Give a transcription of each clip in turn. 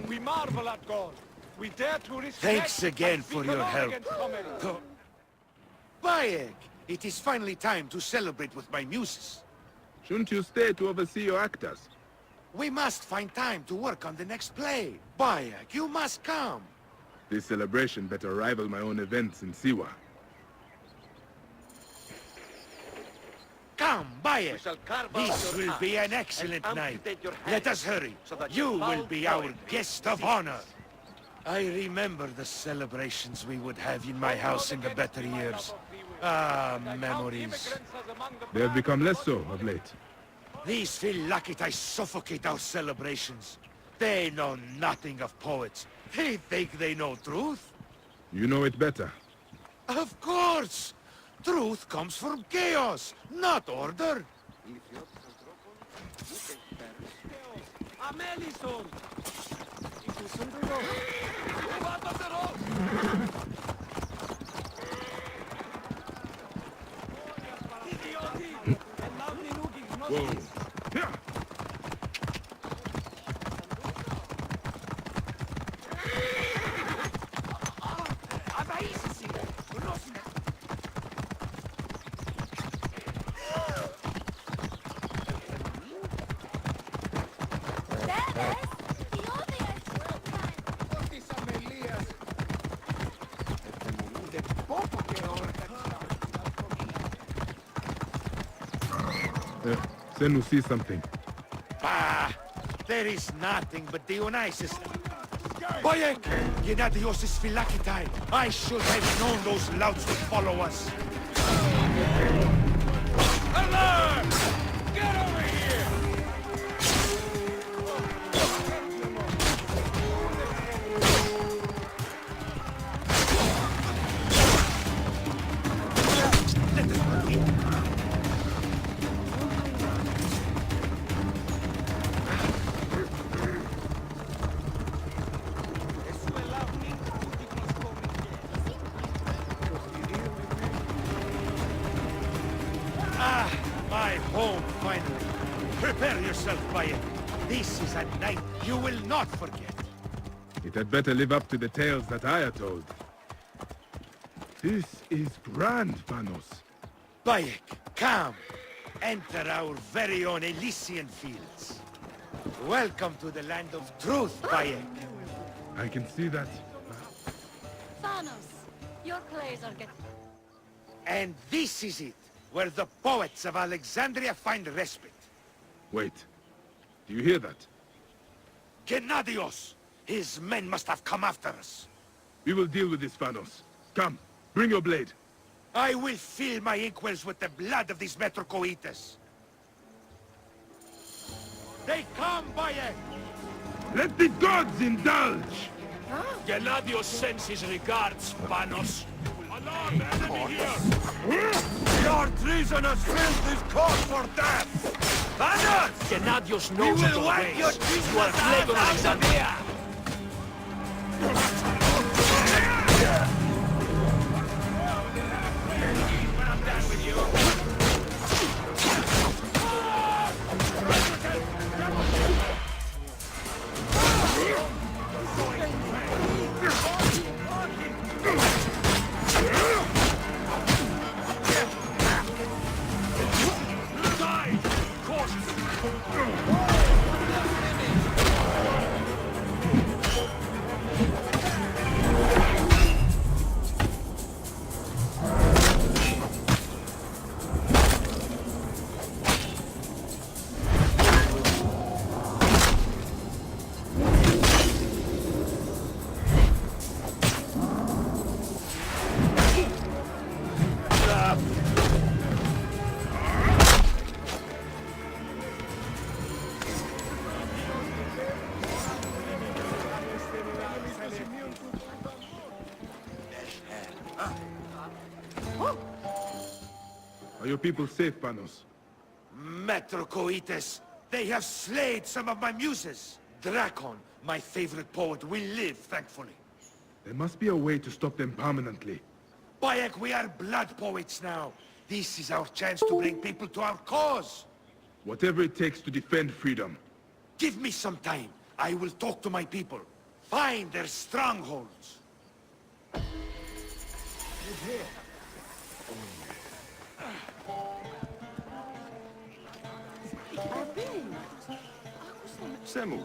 We marvel at God. We dare to risk. Thanks again for your help. Bayek, it is finally time to celebrate with my muses. Shouldn't you stay to oversee your actors? We must find time to work on the next play. Bayek, you must come. This celebration better rival my own events in Siwa. Come, Bayek. This will be an excellent night. Let us hurry. You will be our guest of honor. I remember the celebrations we would have in my house in the better years. Ah, memories. They have become less so of late. These Phylakitae suffocate our celebrations. They know nothing of poets. They think they know truth. You know it better. Of course! Truth comes from chaos, not order. Whoa. Then we'll see something. Bah! There is nothing but Dionysus. Bayek! Gennadios Phylakitae! I should have known those louts would follow us. Alert! Get over here! Let us proceed. Prepare yourself, Bayek. This is a night you will not forget. It had better live up to the tales that I have told. This is grand, Panos. Bayek, come. Enter our very own Elysian fields. Welcome to the land of truth, Bayek. I can see that. Thanos, your plays are getting... And this is it, where the poets of Alexandria find respite. Wait. Do you hear that? Gennadios! His men must have come after us. We will deal with this, Panos. Come, bring your blade. I will fill my inkwells with the blood of these Metrocoites. They come, Bayek! Let the gods indulge! Gennadios sends his regards, Panos. Alarm, enemy here! Your treasonous filth is cause for death! Panos! Gennadios We knows will of wipe ways. your You treasonous are plague on ass out of Alexandria. here! When I'm done with you... Are your people safe, Panos? Metrocoites! They have slayed some of my muses! Drakon, my favorite poet, will live, thankfully. There must be a way to stop them permanently. Bayek, we are blood poets now. This is our chance to bring people to our cause. Whatever it takes to defend freedom. Give me some time. I will talk to my people. Find their strongholds. Semu.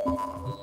Soul!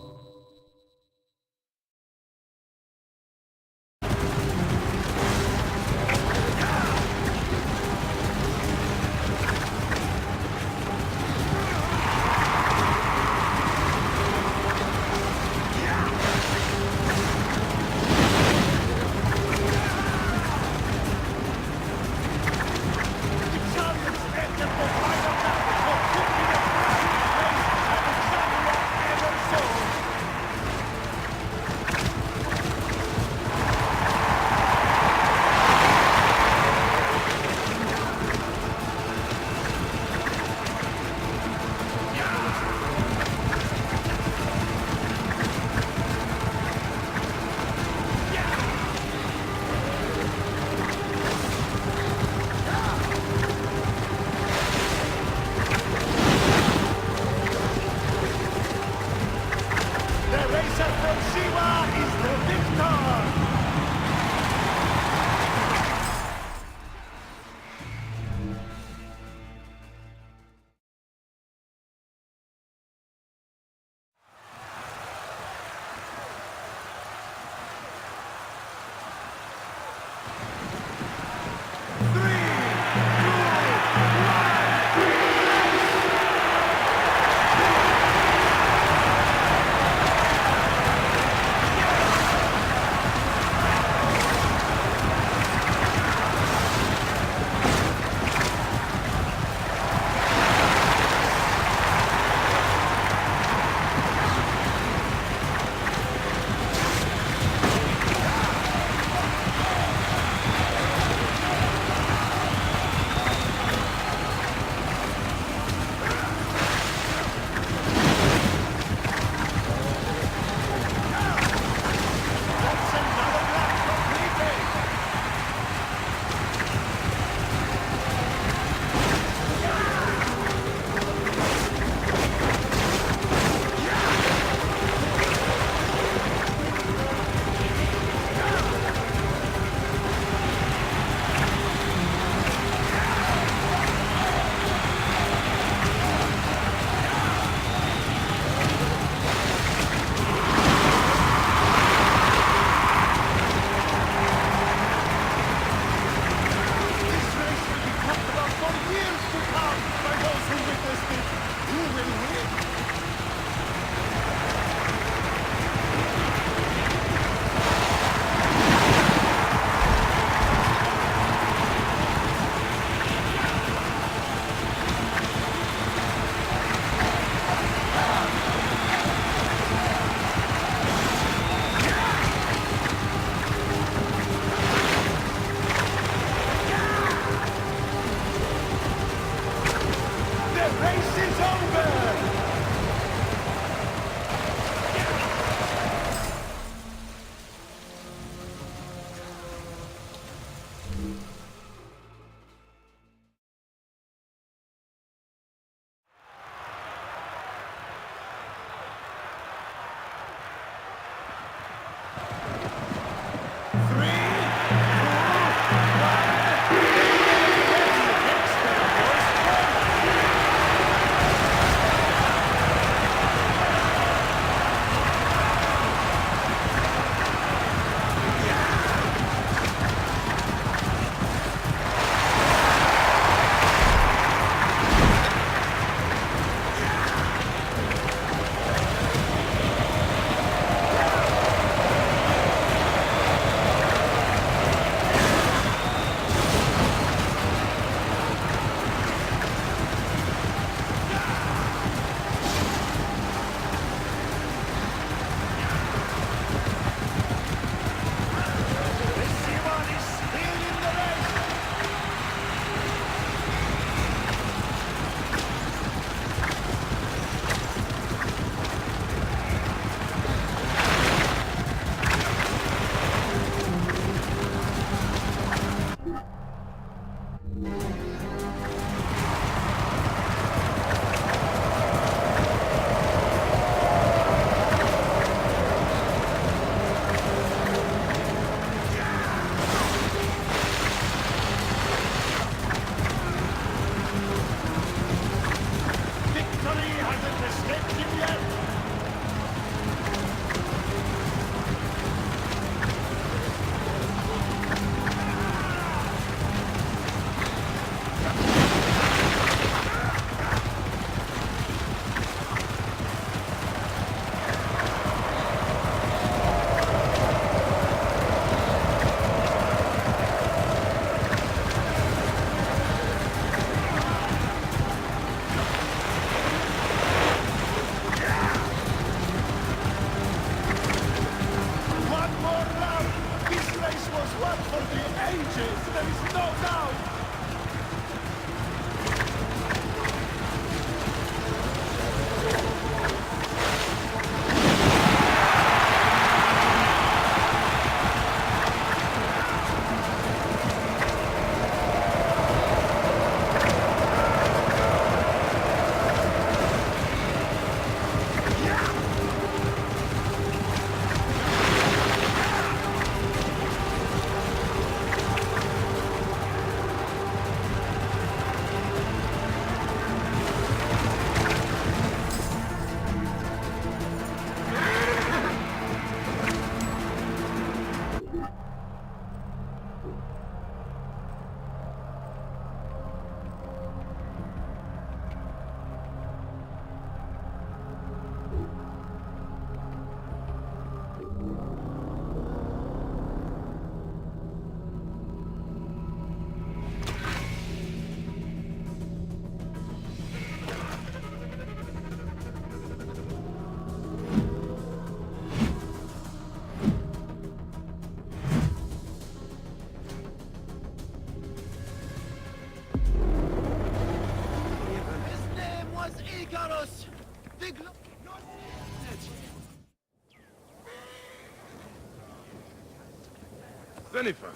Jennifer,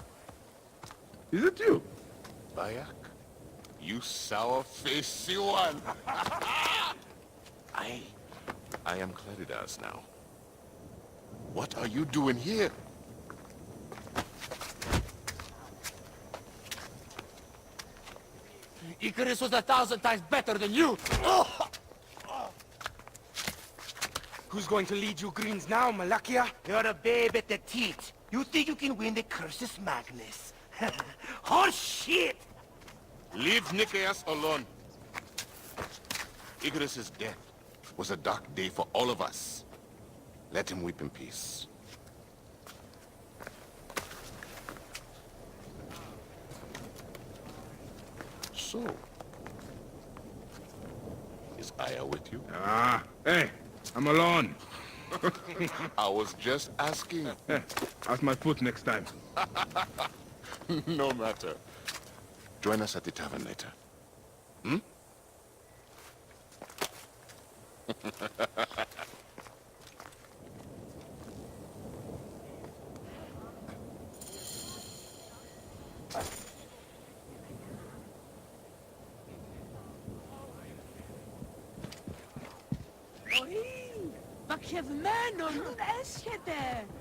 is it you? Bayak, you sour-faced one. I am Claridas now. What are you doing here? Icarus was 1,000 times better than you! Who's going to lead you Greens now, Malakia? You're a babe at the teat. You think you can win the Cursus Magnus? Horse shit! Leave Nicaeus alone. Icarus's death was a dark day for all of us. Let him weep in peace. So, is Aya with you? Ah, hey, I'm alone. I was just asking. Hey, how's my foot next time? No matter. Join us at the tavern later. Hmm? Wat je mij nog niet escheten?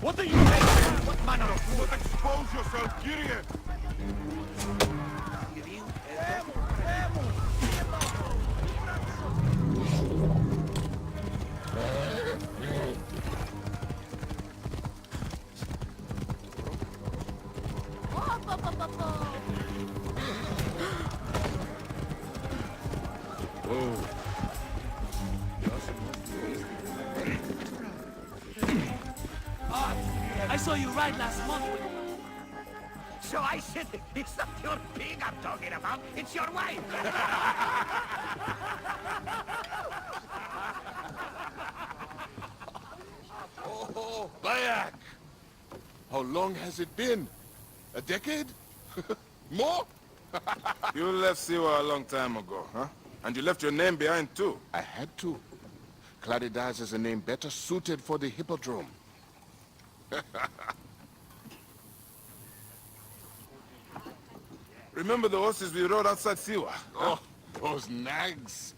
What are you making? What manner of fool? Expose yourself, Gideon! I saw you ride last month. So I said, it's not your pig I'm talking about, it's your wife! Oh, Bayak! How long has it been? A decade? More? You left Siwa a long time ago, huh? And you left your name behind, too. I had to. Claridas is a name better suited for the hippodrome. Remember the horses we rode outside Siwa? Oh, those nags.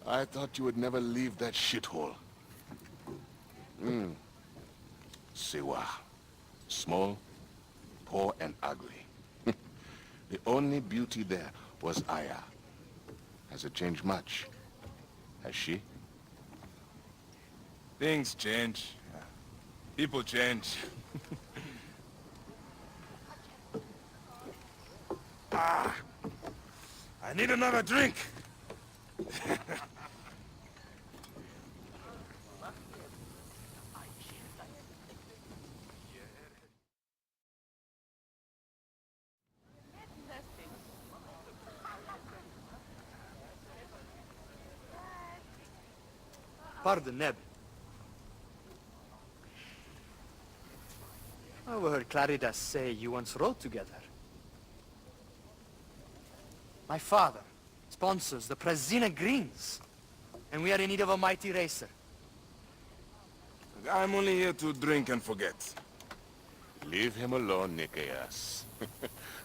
I thought you would never leave that shithole. Siwa. Small, poor, and ugly. The only beauty there was Aya. Has it changed much? Has she? Things change. People change. I need another drink. Pardon, Neb. I overheard Claridas say you once rode together. My father sponsors the Prezina Greens, and we are in need of a mighty racer. I'm only here to drink and forget. Leave him alone, Nikias.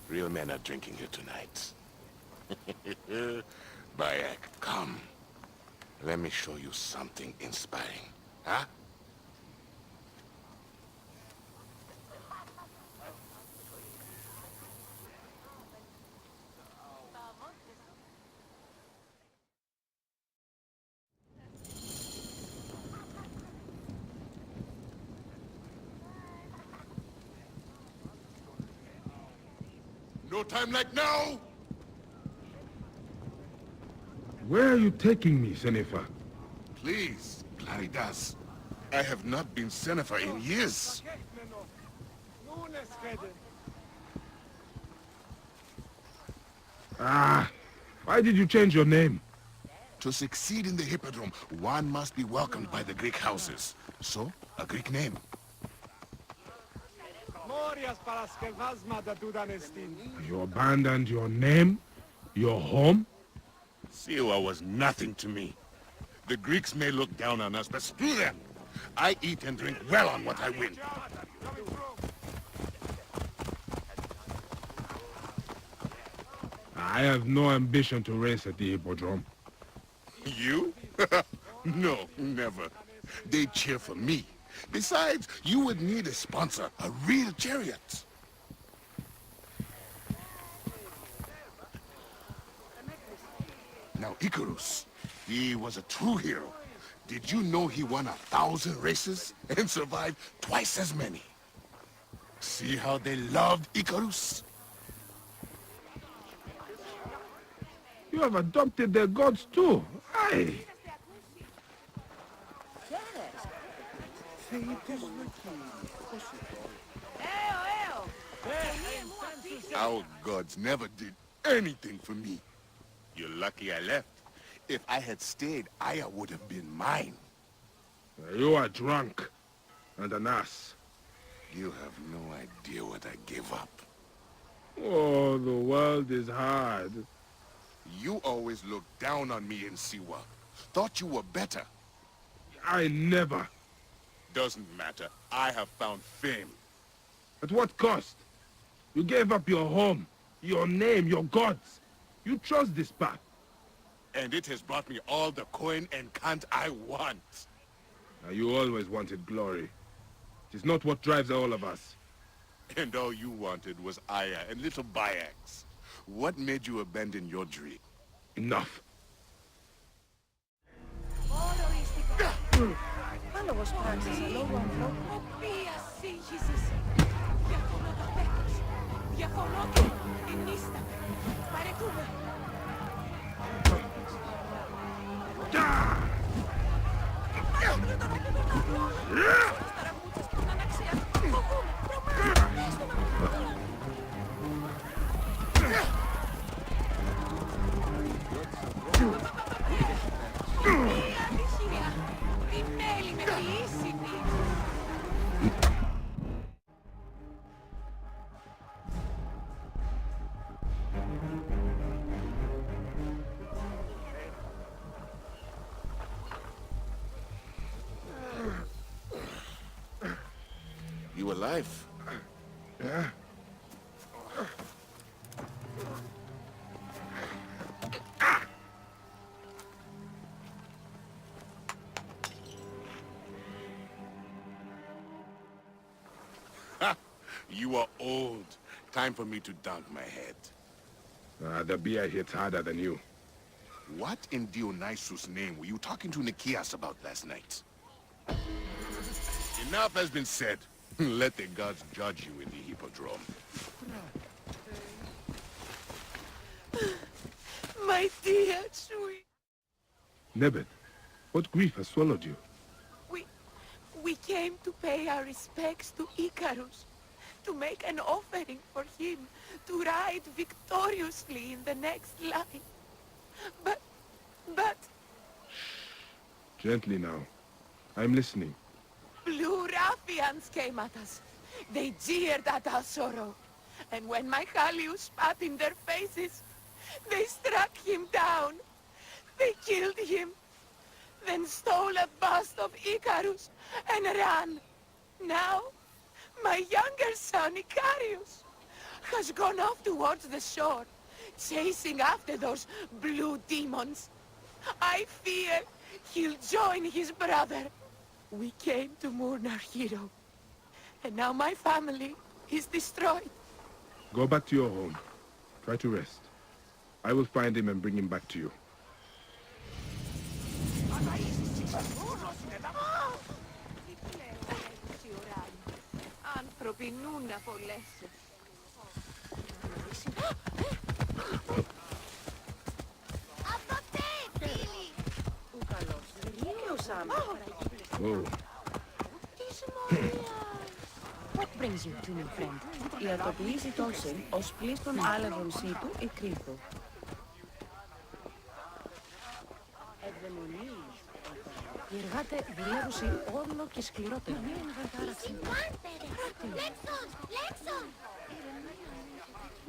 Real men are drinking here tonight. Bayek, come. Let me show you something inspiring. Huh? No time like now! Where are you taking me, Senefa? Please, Claridas. I have not been Senefer in years. Why did you change your name? To succeed in the Hippodrome, one must be welcomed by the Greek houses. So, a Greek name. You abandoned your name? Your home? Siwa was nothing to me. The Greeks may look down on us, but screw them. I eat and drink well on what I win. I have no ambition to race at the Hippodrome. You? No, never. They cheer for me. Besides, you would need a sponsor, a real chariot. Now, Icarus, he was a true hero. Did you know he won 1,000 races and survived twice as many? See how they loved Icarus? You have adopted their gods too. Aye. Our gods never did anything for me. You're lucky I left. If I had stayed, Aya would have been mine. You are drunk and an ass. You have no idea what I gave up. Oh, the world is hard. You always looked down on me in Siwa. Thought you were better. I never. Doesn't matter. I have found fame. At what cost? You gave up your home, your name, your gods. You chose this path. And it has brought me all the coin and cant I want. Now, you always wanted glory. It is not what drives all of us. And all you wanted was Aya and little Bayaks. What made you abandon your dream? Enough. You alive? Yeah? You are old. Time for me to dunk my head. The beer hits harder than you. What in Dionysus' name were you talking to Nikias about last night? Enough has been said. Let the gods judge you in the Hippodrome. My dear sweet. Nebet, what grief has swallowed you? We came to pay our respects to Icarus, to make an offering for him, to ride victoriously in the next life. But... Gently now. I'm listening. Blue ruffians came at us. They jeered at our sorrow. And when my Callius spat in their faces, they struck him down. They killed him, then stole a bust of Icarus and ran. Now, my younger son, Icarius, has gone off towards the shore, chasing after those blue demons. I fear he'll join his brother. We came to mourn our hero, and now my family is destroyed. Go back to your home. Try to rest. I will find him and bring him back to you. Άνθρωποι νουν απολέσαι. Whoa. What brings you to me, friend? Η αρτοποιήση τόσων ως πλήστον άλεγον σύτου ή κρύθου. Οι εργάτε δουλεύουσι όλο και σκληρότερο.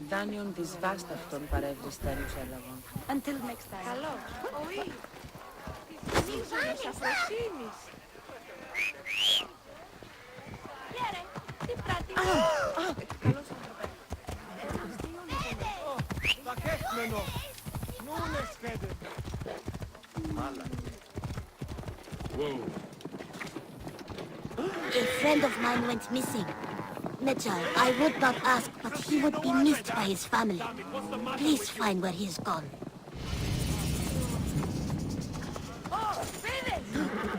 Δάνειον της βάσταυτον παρεύριστανους έλαβον. Until next time. Καλώς. Όχι. Σύγχρονος αφροσύνης. Λέρε, τι πράττει. Καλώς ανθρωπέ. Vaketmeno! Nunes fede! Whoa. A friend of mine went missing. Medjay, I would not ask, but he would be missed by his family. Please find where he is gone.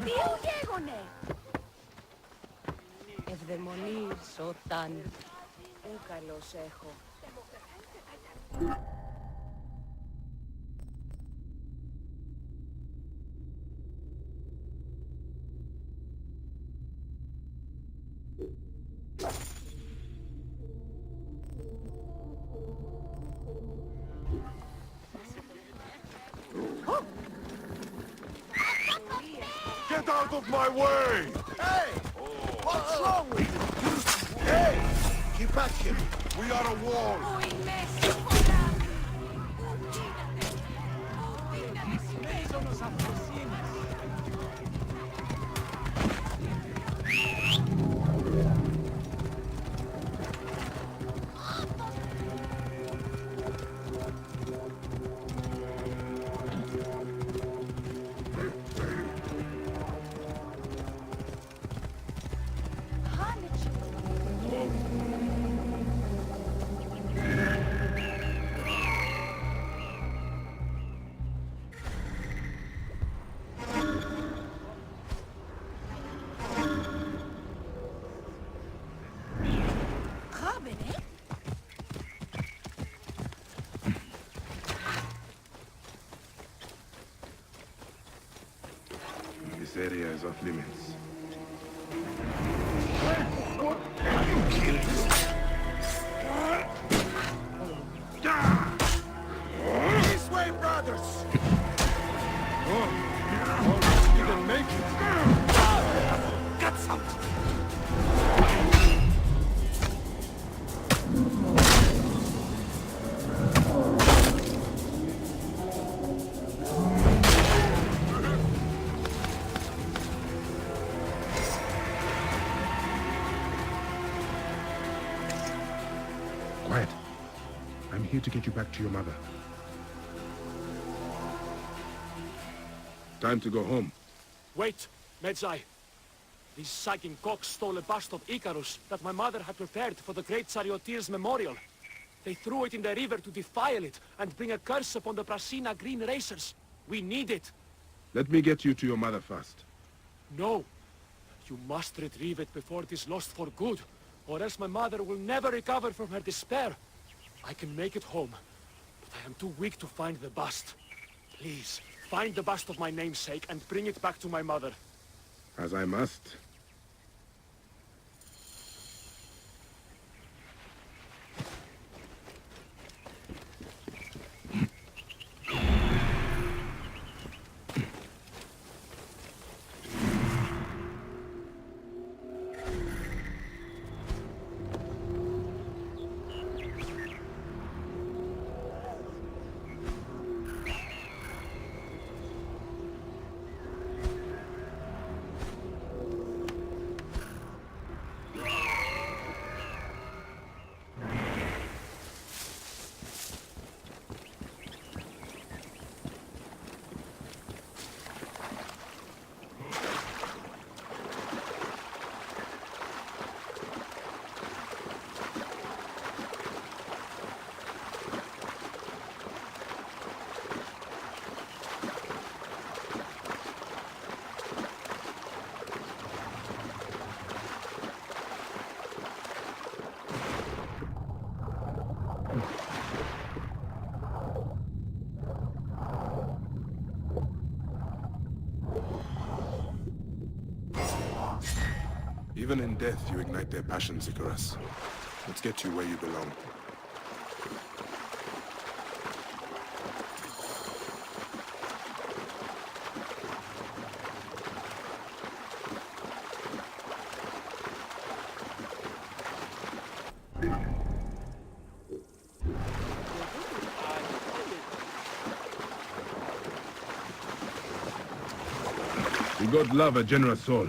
Τι γέγονε. Ευδαιμονείς όταν ου καλώς έχω. Get out of my way! Hey! What's wrong with you? Hey! Keep back here. We are a wall. Πού είναι συμφορά. Πού γίνεται. Πού είναι σύγχρονος αφροσύνης. This area is off limits. This way, brothers! Didn't make it. Got some! Quiet. I'm here to get you back to your mother. Time to go home. Wait, Medjay. These sagging cocks stole a bust of Icarus that my mother had prepared for the great charioteer's memorial. They threw it in the river to defile it and bring a curse upon the Prasina green racers. We need it. Let me get you to your mother first. No. You must retrieve it before it is lost for good, or else my mother will never recover from her despair. I can make it home, but I am too weak to find the bust. Please, find the bust of my namesake and bring it back to my mother. As I must. Even in death, you ignite their passions, Icarus. Let's get you where you belong. The god love a generous soul.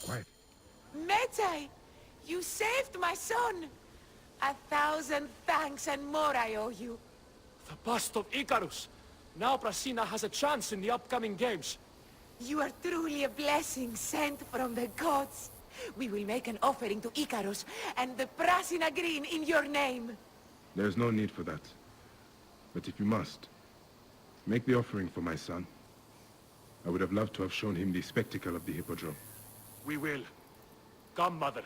Quiet. Medjay, you saved my son. 1,000 thanks and more I owe you. The bust of Icarus! Now Prasina has a chance in the upcoming games. You are truly a blessing sent from the gods. We will make an offering to Icarus and the Prasina Green in your name. There's no need for that. But if you must, make the offering for my son. I would have loved to have shown him the spectacle of the Hippodrome. We will. Come, mother.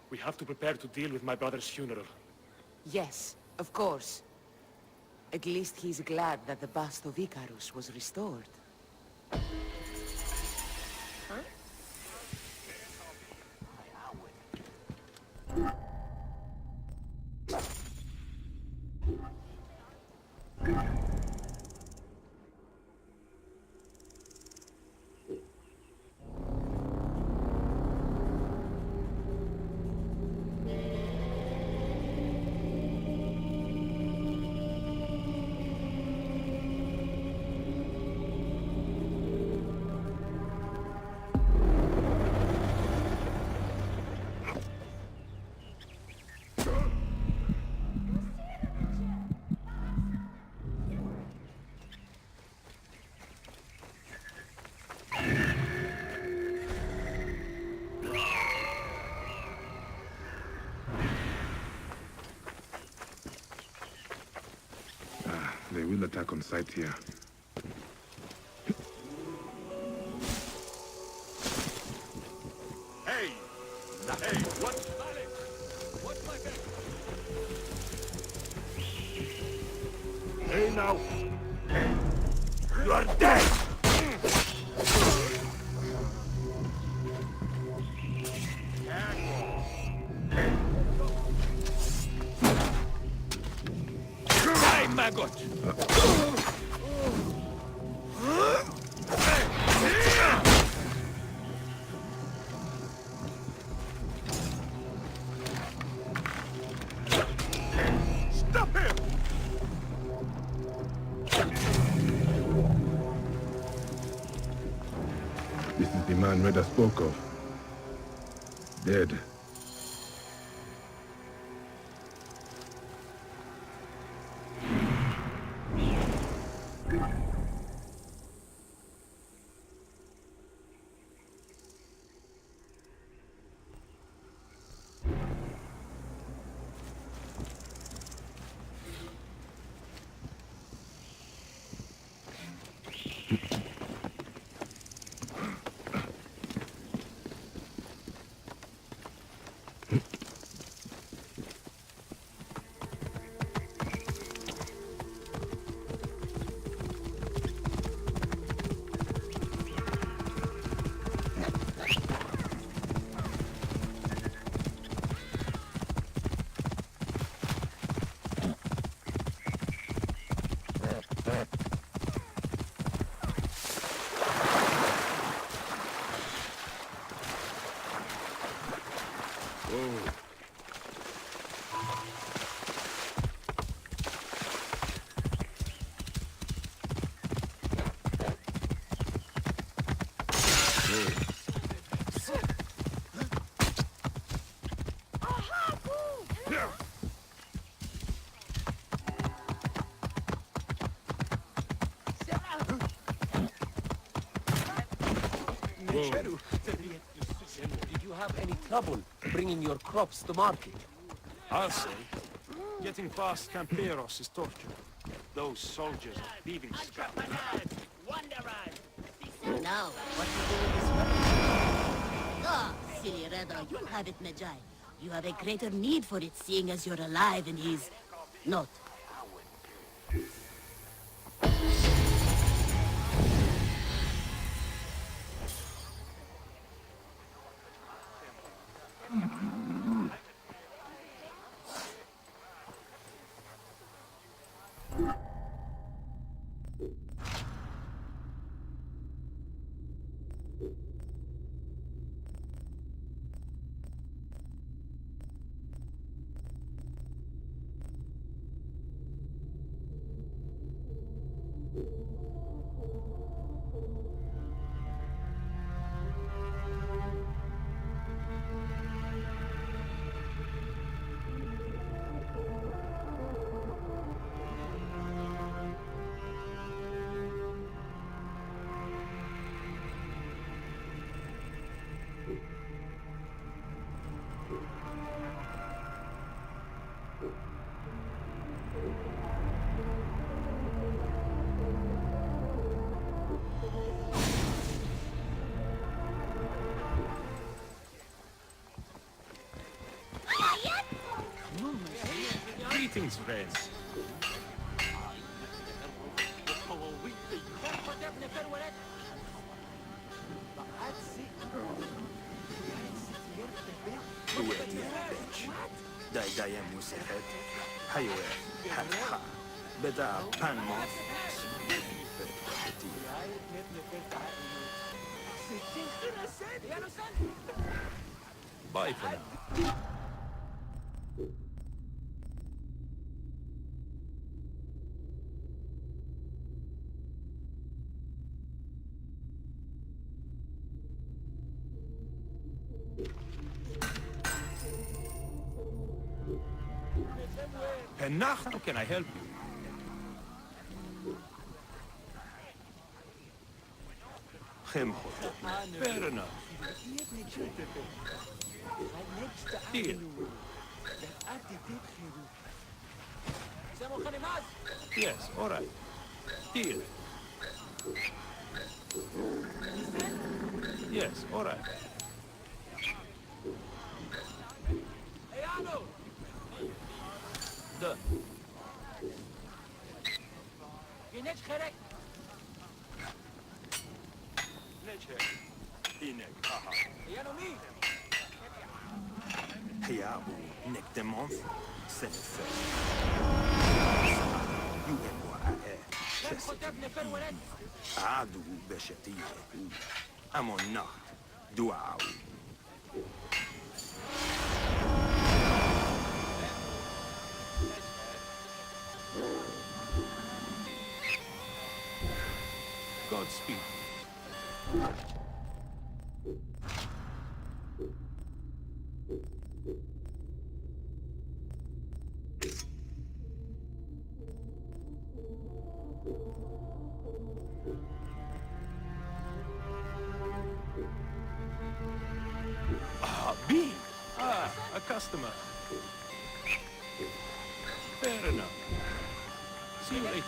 We have to prepare to deal with my brother's funeral. Yes, of course. At least he's glad that the bust of Icarus was restored. They will attack on sight here. Hey! Hey, what? What's my back? Hey, now! You are dead! Die, maggot! Stop him! is the man Reda spoke of. Dead. Did you have any trouble bringing your crops to market? I'll say. Getting past Camperos is torture. Those soldiers are thieving scum. Now, what do you do with this weapon? Ah, silly Reda, you have it, Medjay. You have a greater need for it, seeing as you're alive and he's not. Greetings, friends. Bye for now. Penach, how can I help you? Fair enough. Deal. Yes, all right. Deal. Yes, all right. Done. Godspeed. Bean! A customer. Fair enough. See you later.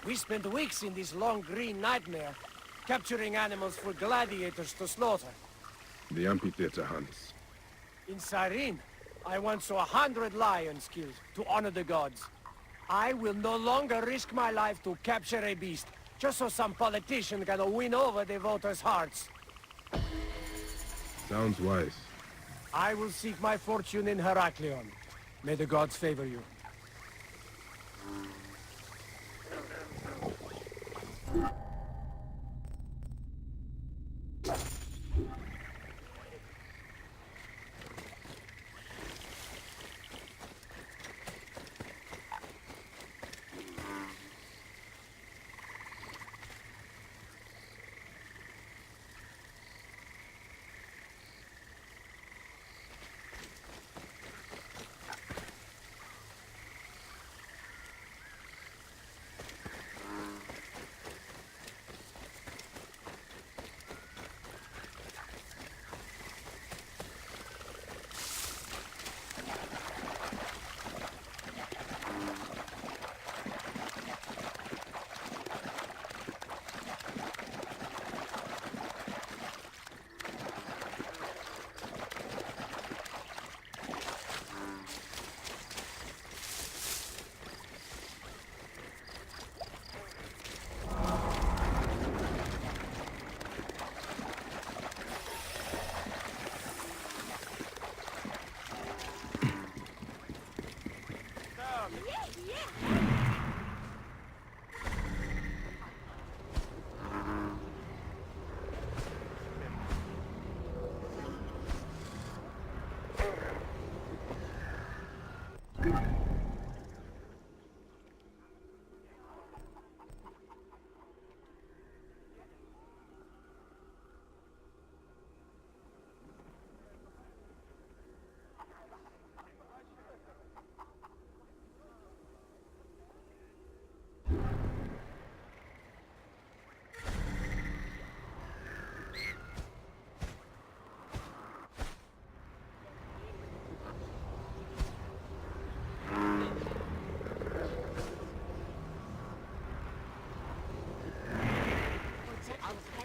We spent weeks in this long green nightmare, capturing animals for gladiators to slaughter. The amphitheater hunts. In Cyrene, I once saw 100 lions killed to honor the gods. I will no longer risk my life to capture a beast, just so some politician can win over the voters' hearts. Sounds wise. I will seek my fortune in Heraklion. May the gods favor you.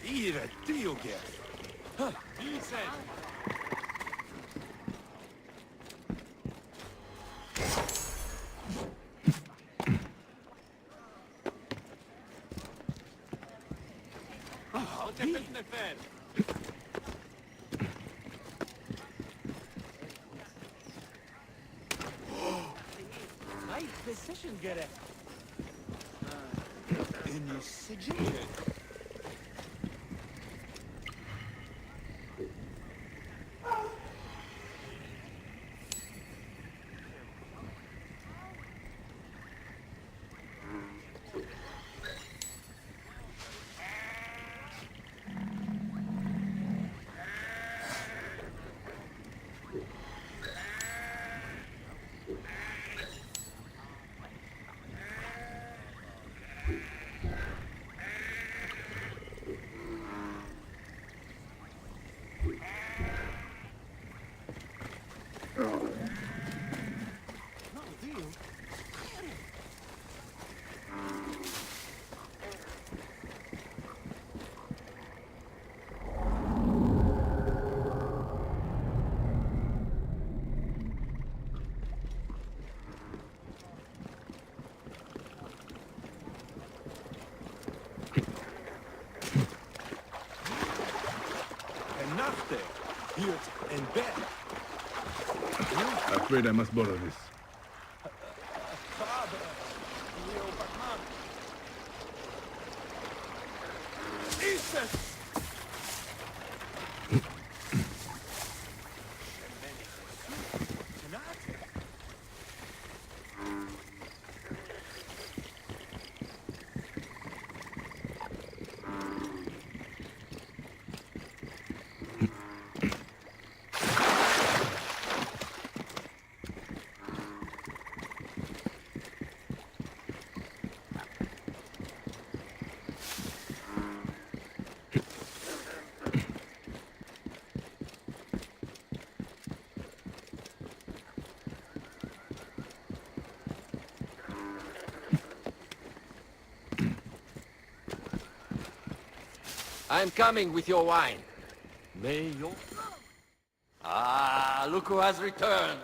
Ire, Dioge. Nice precision, Gere. Afraid I must borrow this. I'm coming with your wine. May your... Ah, look who has returned.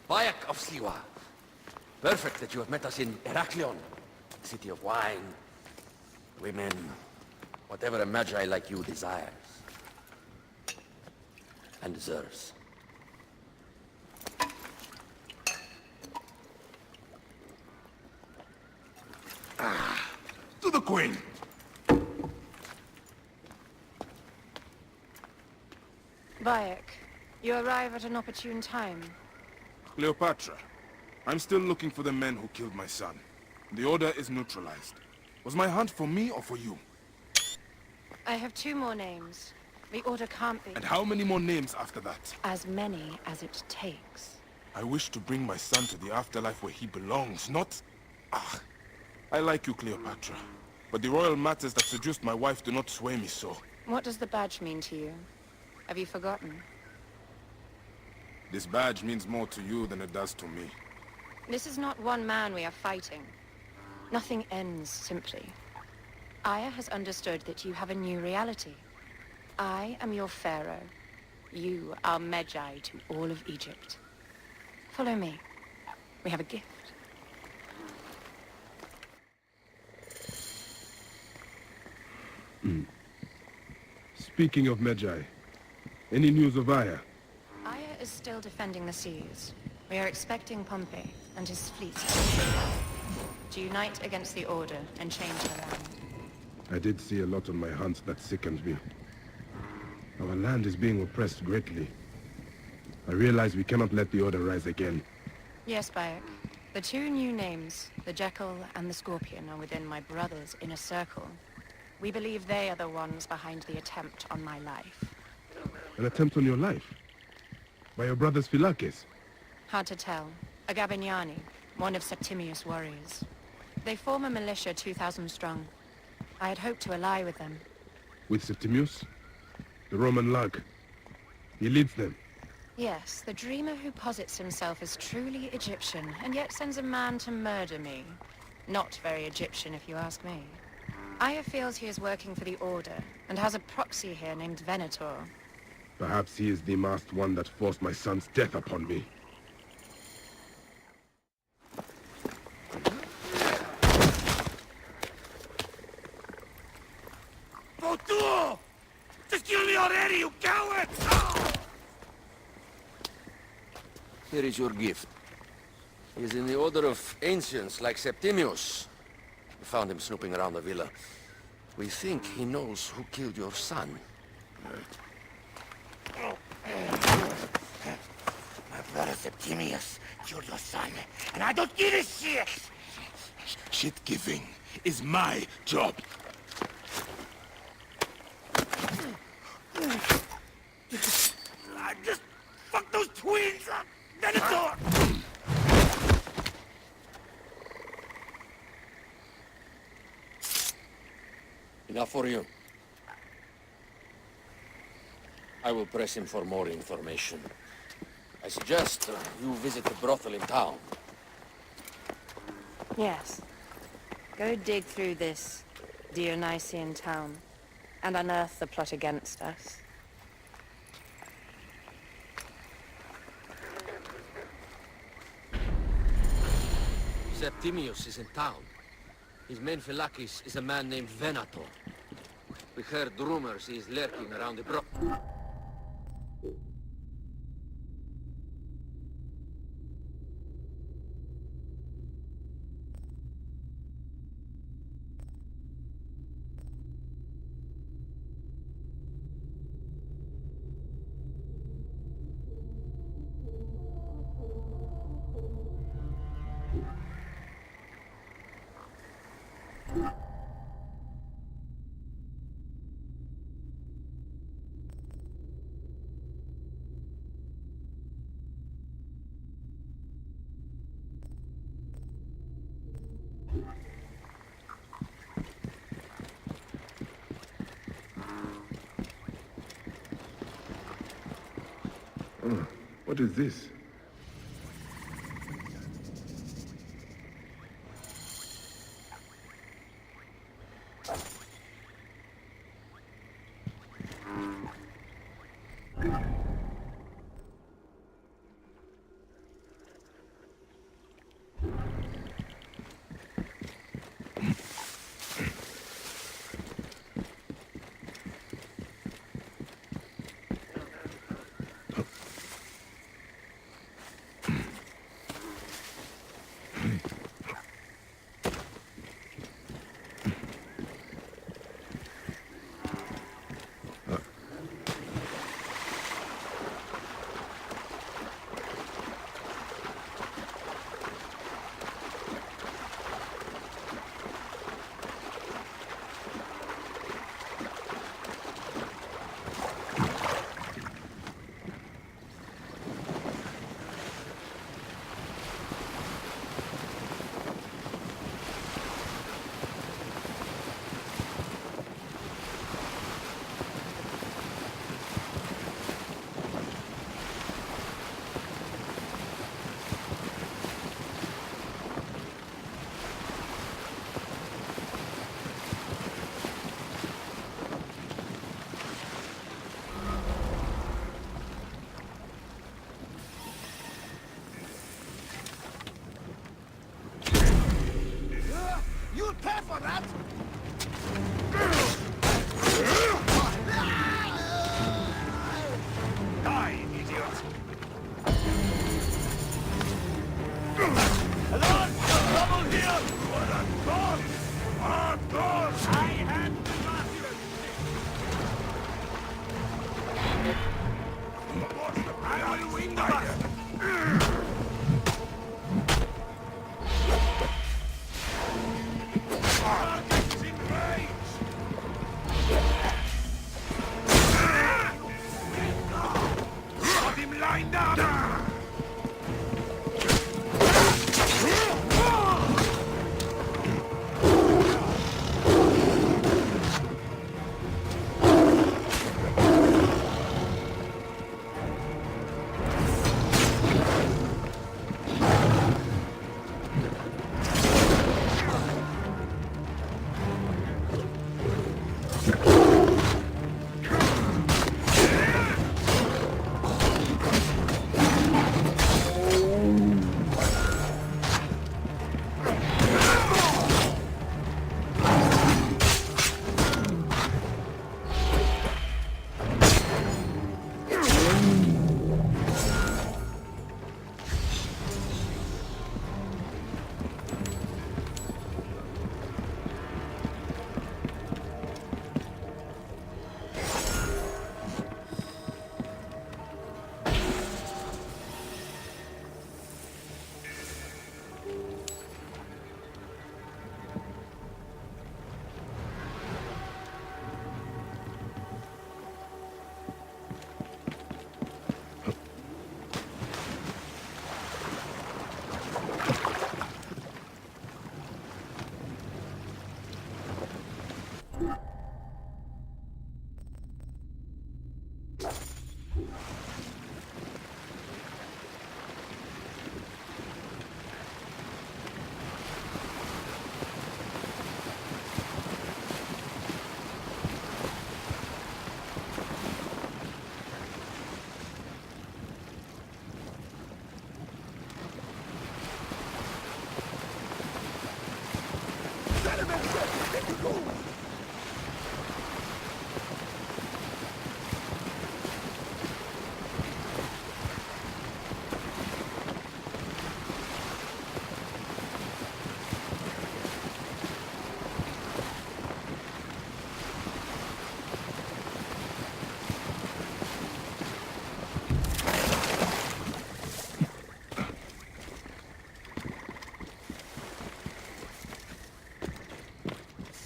Bayek of Siwa. Perfect that you have met us in Heraklion, city of wine, women, whatever a magi like you desires. And deserves. To the Queen! Bayek, you arrive at an opportune time. Cleopatra, I'm still looking for the men who killed my son. The order is neutralized. Was my hunt for me or for you? I have 2 more names. The order can't be... And how many more names after that? As many as it takes. I wish to bring my son to the afterlife where he belongs, not... Ah, I like you, Cleopatra. But the royal matters that seduced my wife do not sway me so. What does the badge mean to you? Have you forgotten? This badge means more to you than it does to me. This is not one man we are fighting. Nothing ends simply. Aya has understood that you have a new reality. I am your pharaoh. You are Medjay to all of Egypt. Follow me. We have a gift. Speaking of Medjay, any news of Aya? Aya is still defending the seas. We are expecting Pompey and his fleet to unite against the Order and change the land. I did see a lot on my hunt that sickened me. Our land is being oppressed greatly. I realize we cannot let the Order rise again. Yes, Bayek. The 2 new names, the Jekyll and the Scorpion, are within my brother's inner circle. We believe they are the ones behind the attempt on my life. An attempt on your life? By your brother's Philakes? Hard to tell. A Gabignani, one of Septimius' warriors. They form a militia 2,000 strong. I had hoped to ally with them. With Septimius? The Roman lug. He leads them. Yes, the dreamer who posits himself as truly Egyptian, and yet sends a man to murder me. Not very Egyptian, if you ask me. Aya feels he is working for the Order, and has a proxy here named Venator. Perhaps he is the masked one that forced my son's death upon me. Votu! Just kill me already, you cowards! Oh! Here is your gift. He is in the order of ancients like Septimius. We found him snooping around the villa. We think he knows who killed your son. My brother Septimius killed your son, and I don't give a shit! Shit-giving is my job. I just fucked those twins up! Venator! Enough for you. I will press him for more information. I suggest you visit the brothel in town. Yes. Go dig through this Dionysian town, and unearth the plot against us. Septimius is in town. His main Philakes is a man named Venator. We heard rumors he is lurking around the brothel. What is this?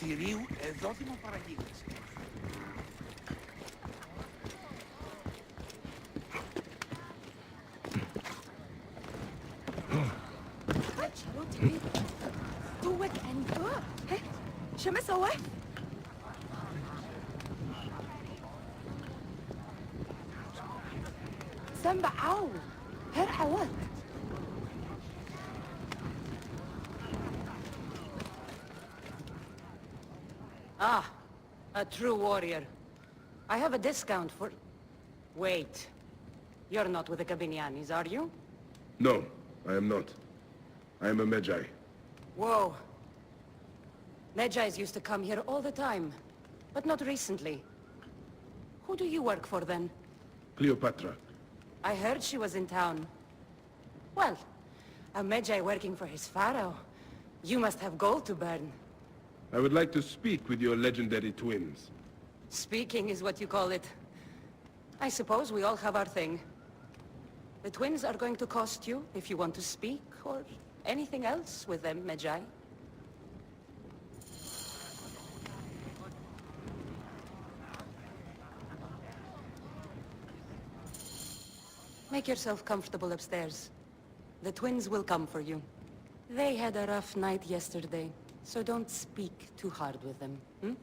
Θηρίου εδόθυμο παραγγείλες. دوك انت شو ما سويت؟ سنبع عو هر عوض Ah, a true warrior. I have a discount for... Wait. You're not with the Cabinianis, are you? No, I am not. I am a Medjay. Whoa. Medjais used to come here all the time, but not recently. Who do you work for, then? Cleopatra. I heard she was in town. Well, a Medjay working for his pharaoh. You must have gold to burn. I would like to speak with your legendary twins. Speaking is what you call it. I suppose we all have our thing. The twins are going to cost you if you want to speak, or anything else with them, Medjay. Make yourself comfortable upstairs. The twins will come for you. They had a rough night yesterday, so don't speak too hard with them, hmm?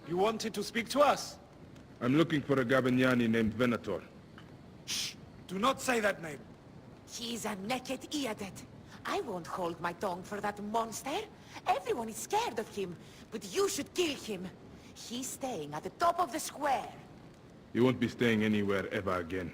You wanted to speak to us? I'm looking for a Gabiniani named Venator. Shh! Do not say that name. He's a naked idiot. I won't hold my tongue for that monster. Everyone is scared of him, but you should kill him. He's staying at the top of the square. You won't be staying anywhere ever again.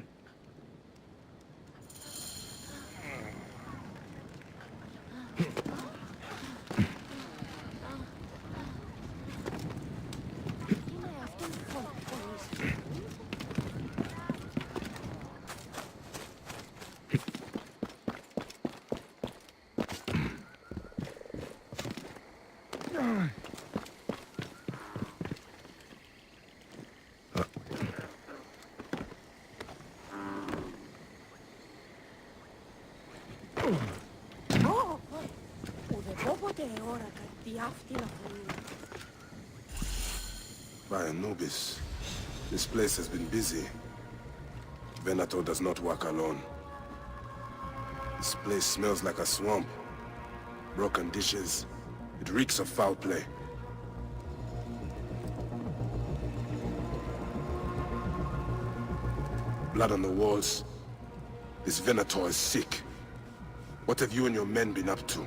By Anubis, this place has been busy. Venator does not work alone. This place smells like a swamp. Broken dishes. It reeks of foul play. Blood on the walls. This Venator is sick. What have you and your men been up to?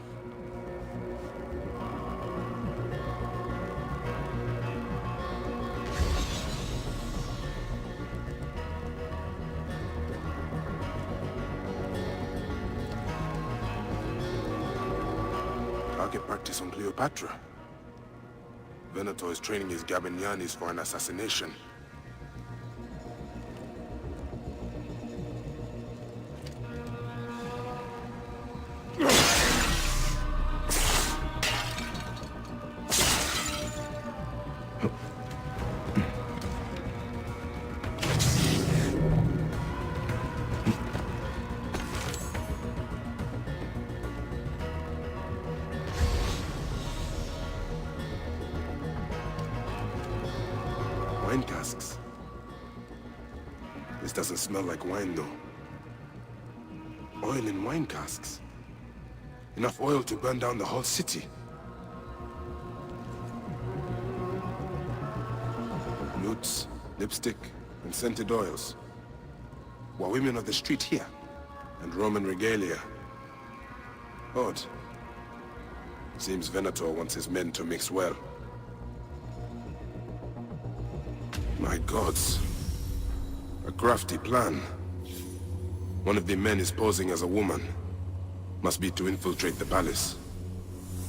Target practice on Cleopatra. Venator is training his Gabinianis for an assassination. Wine casks. This doesn't smell like wine, though. Oil in wine casks. Enough oil to burn down the whole city. Lutes, lipstick, and scented oils. While women of the street here, and Roman regalia. Odd. Seems Venator wants his men to mix well. My gods. A crafty plan. One of the men is posing as a woman. Must be to infiltrate the palace.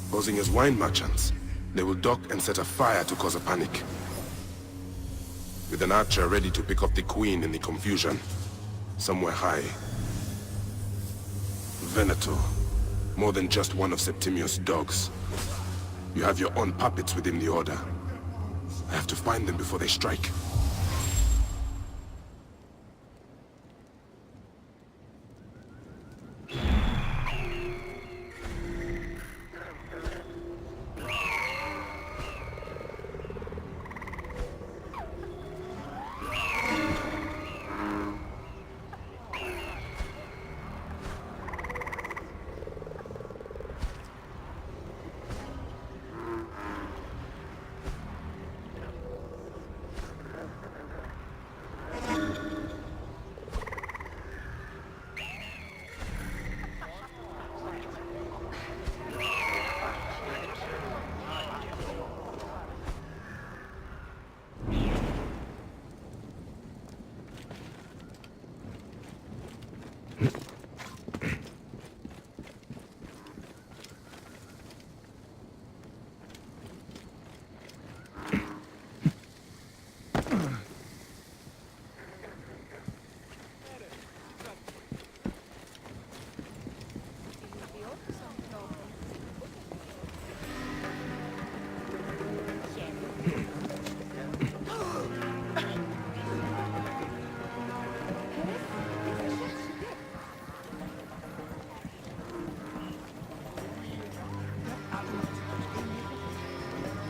Posing as wine merchants, they will dock and set a fire to cause a panic. With an archer ready to pick off the queen in the confusion. Somewhere high. Venator. More than just one of Septimius' dogs. You have your own puppets within the Order. I have to find them before they strike.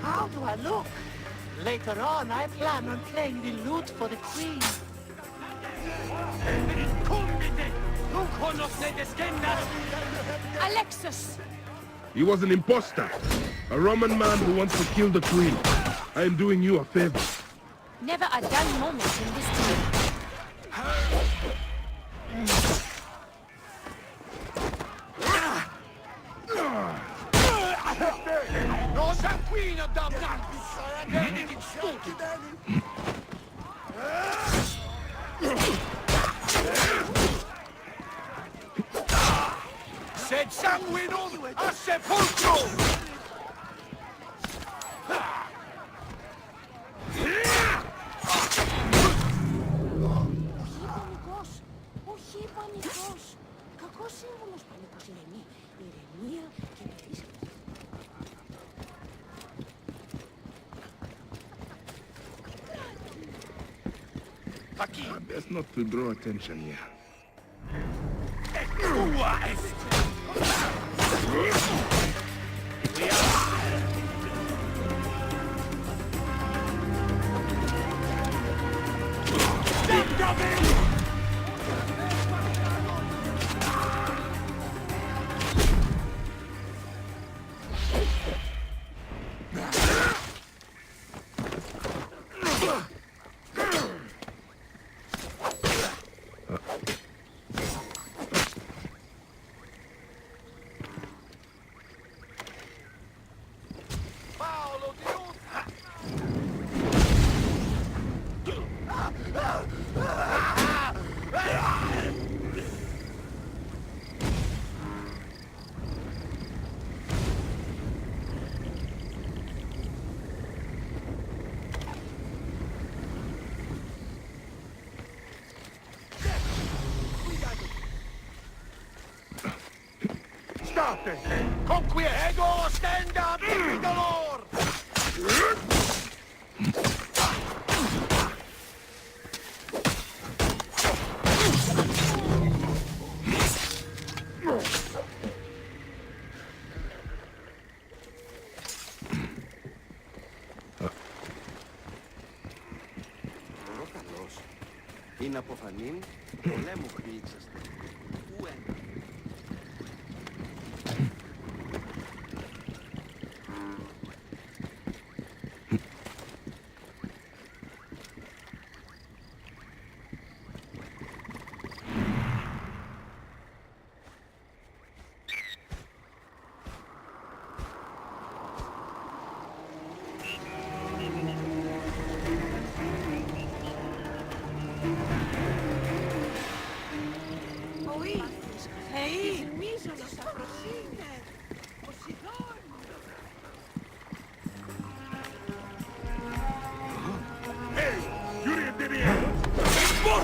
How do I look? Later on, I plan on playing the lute for the queen. Alexis! He was an imposter. A Roman man who wants to kill the queen. I am doing you a favor. Never a dull moment in this town. No sanguino, damnati! Veniti stupidi! Sed sanguinum a sepulcro! Όχι πανικός. Κακός σύμβολος πανικός είναι ηρεμία και περίσκεψη. Best not to draw attention here. Stop it! Conquiego, stand up, dolor! Είναι αποφανήν, πολέμου χρήξαστε. Πού είναι? Oí, hey, miso los sabrosines. Posidón. Hey, Yuri and Didier! Whoa.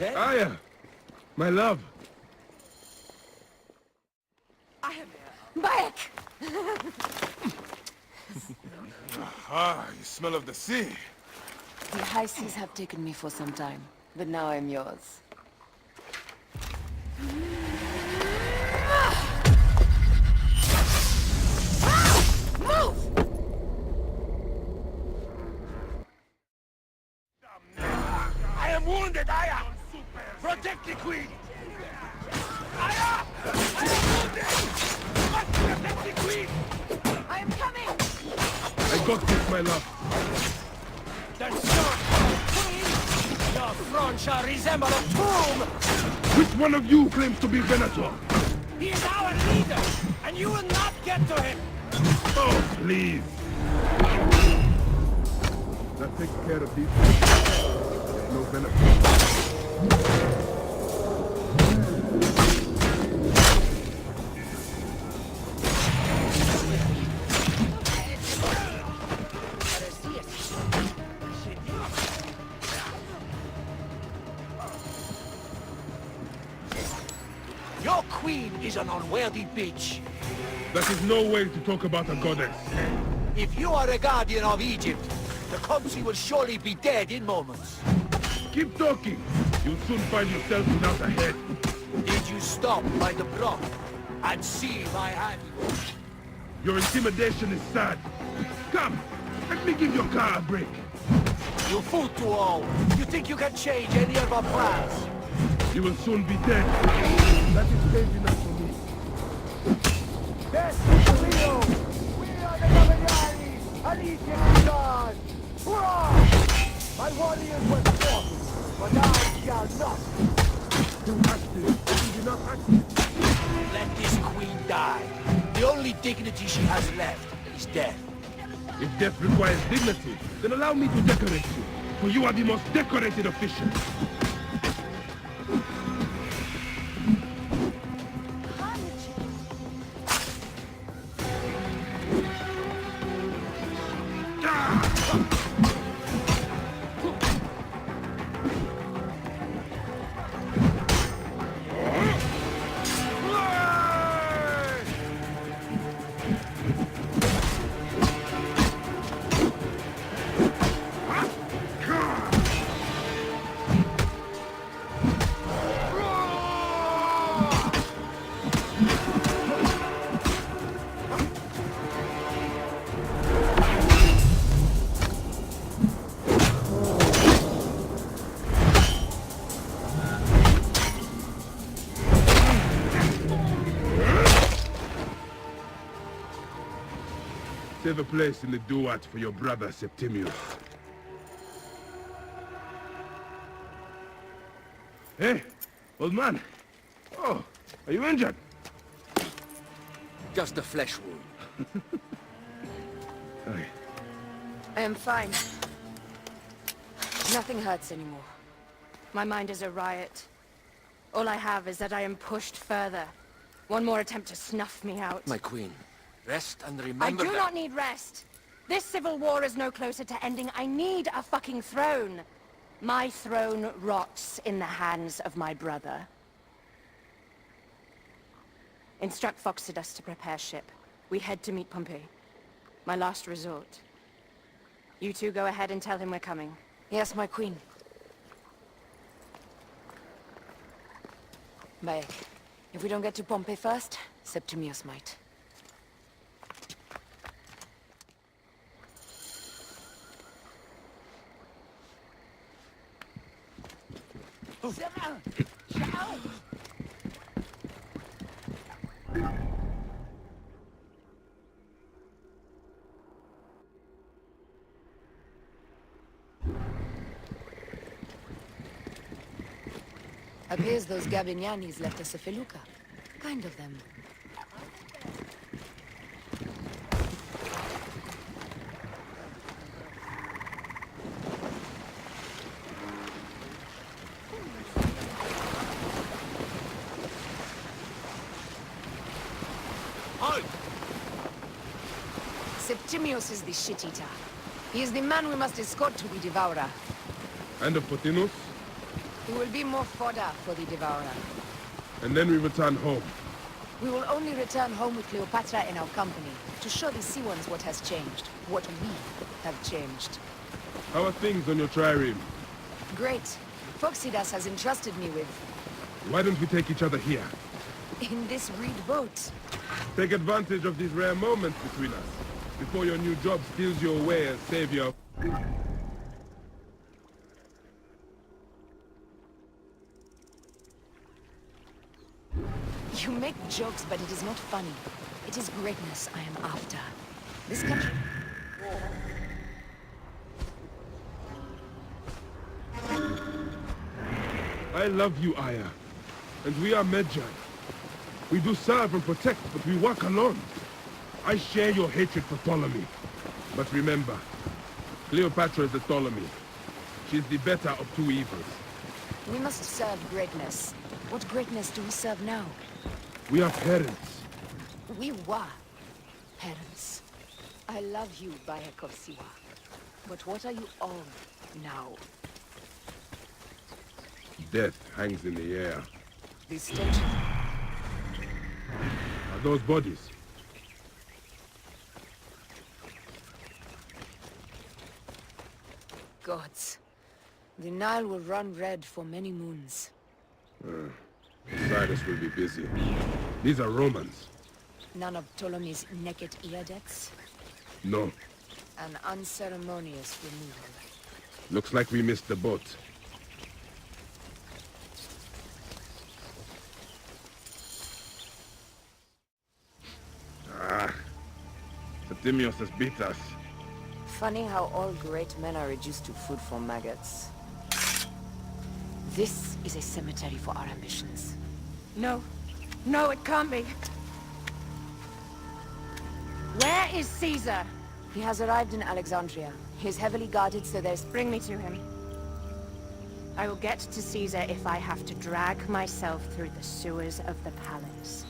Aya, my love. Back! Ah, you smell of the sea. The high seas have taken me for some time, but now I'm yours. Move! I am wounded, Aya! Protect the queen! Aya! I am wounded! You must protect the queen! I am coming! I got this, my love. That's not queen! Your throne shall resemble a tomb! Which one of you claims to be Venator? He is our leader, and you will not get to him! Oh, please. That takes care of these. No Venator. Your queen is an unworthy bitch. That is no way to talk about a goddess. If you are a guardian of Egypt, the country will surely be dead in moments. Keep talking. You'll soon find yourself without a head. Did you stop by the brook and see my handiwork? Your intimidation is sad. Come, let me give your car a break. You fool to all. You think you can change any of our plans? You will soon be dead. That is safe enough for me. Yes, Leo! We are the Cavalieri! Allegiance God! Hurrah! My warriors were fought, but I shall not! You acted. You did not act. Let this queen die. The only dignity she has left is death. If death requires dignity, then allow me to decorate you, for you are the most decorated official. Save a place in the duat for your brother Septimius. Hey, old man. Oh, are you injured? Just a flesh wound. Aye. I am fine. Nothing hurts anymore. My mind is a riot. All I have is that I am pushed further. One more attempt to snuff me out. My queen, rest and remember I do not need rest. This civil war is no closer to ending. I need a fucking throne. My throne rots in the hands of my brother. Instruct Foxidas to prepare ship. We head to meet Pompey. My last resort. You two go ahead and tell him we're coming. Yes, my queen. Bayek, if we don't get to Pompey first, Septimius might. Appears those Gabinianis left us a felucca. Kind of them. Halt! Septimius is the shit-eater. He is the man we must escort to the Devourer. And of Pothinus? He will be more fodder for the Devourer. And then we return home. We will only return home with Cleopatra in our company, to show the Sea Ones what has changed, what we have changed. How are things on your trireme? Great. Foxidas has entrusted me with... Why don't we take each other here? in this reed boat. Take advantage of these rare moments between us, before your new job steals you away as savior. You make jokes, but it is not funny. It is greatness I am after. This country... I love you, Aya. And we are Medjay. We do serve and protect, but we work alone. I share your hatred for Ptolemy. But remember, Cleopatra is the Ptolemy. She's the better of two evils. We must serve greatness. What greatness do we serve now? We are parents. We were parents. I love you, Bayek of Siwa. But what are you all now? Death hangs in the air. The stench... Are those bodies? Gods. The Nile will run red for many moons. Cyrus will be busy. These are Romans. None of Ptolemy's naked ear decks? No. An unceremonious removal. Looks like we missed the boat. Septimius has beat us. Funny how all great men are reduced to food for maggots. This is a cemetery for our ambitions. No. No, it can't be. Where is Caesar? He has arrived in Alexandria. He is heavily guarded, so there's... Bring me to him. I will get to Caesar if I have to drag myself through the sewers of the palace.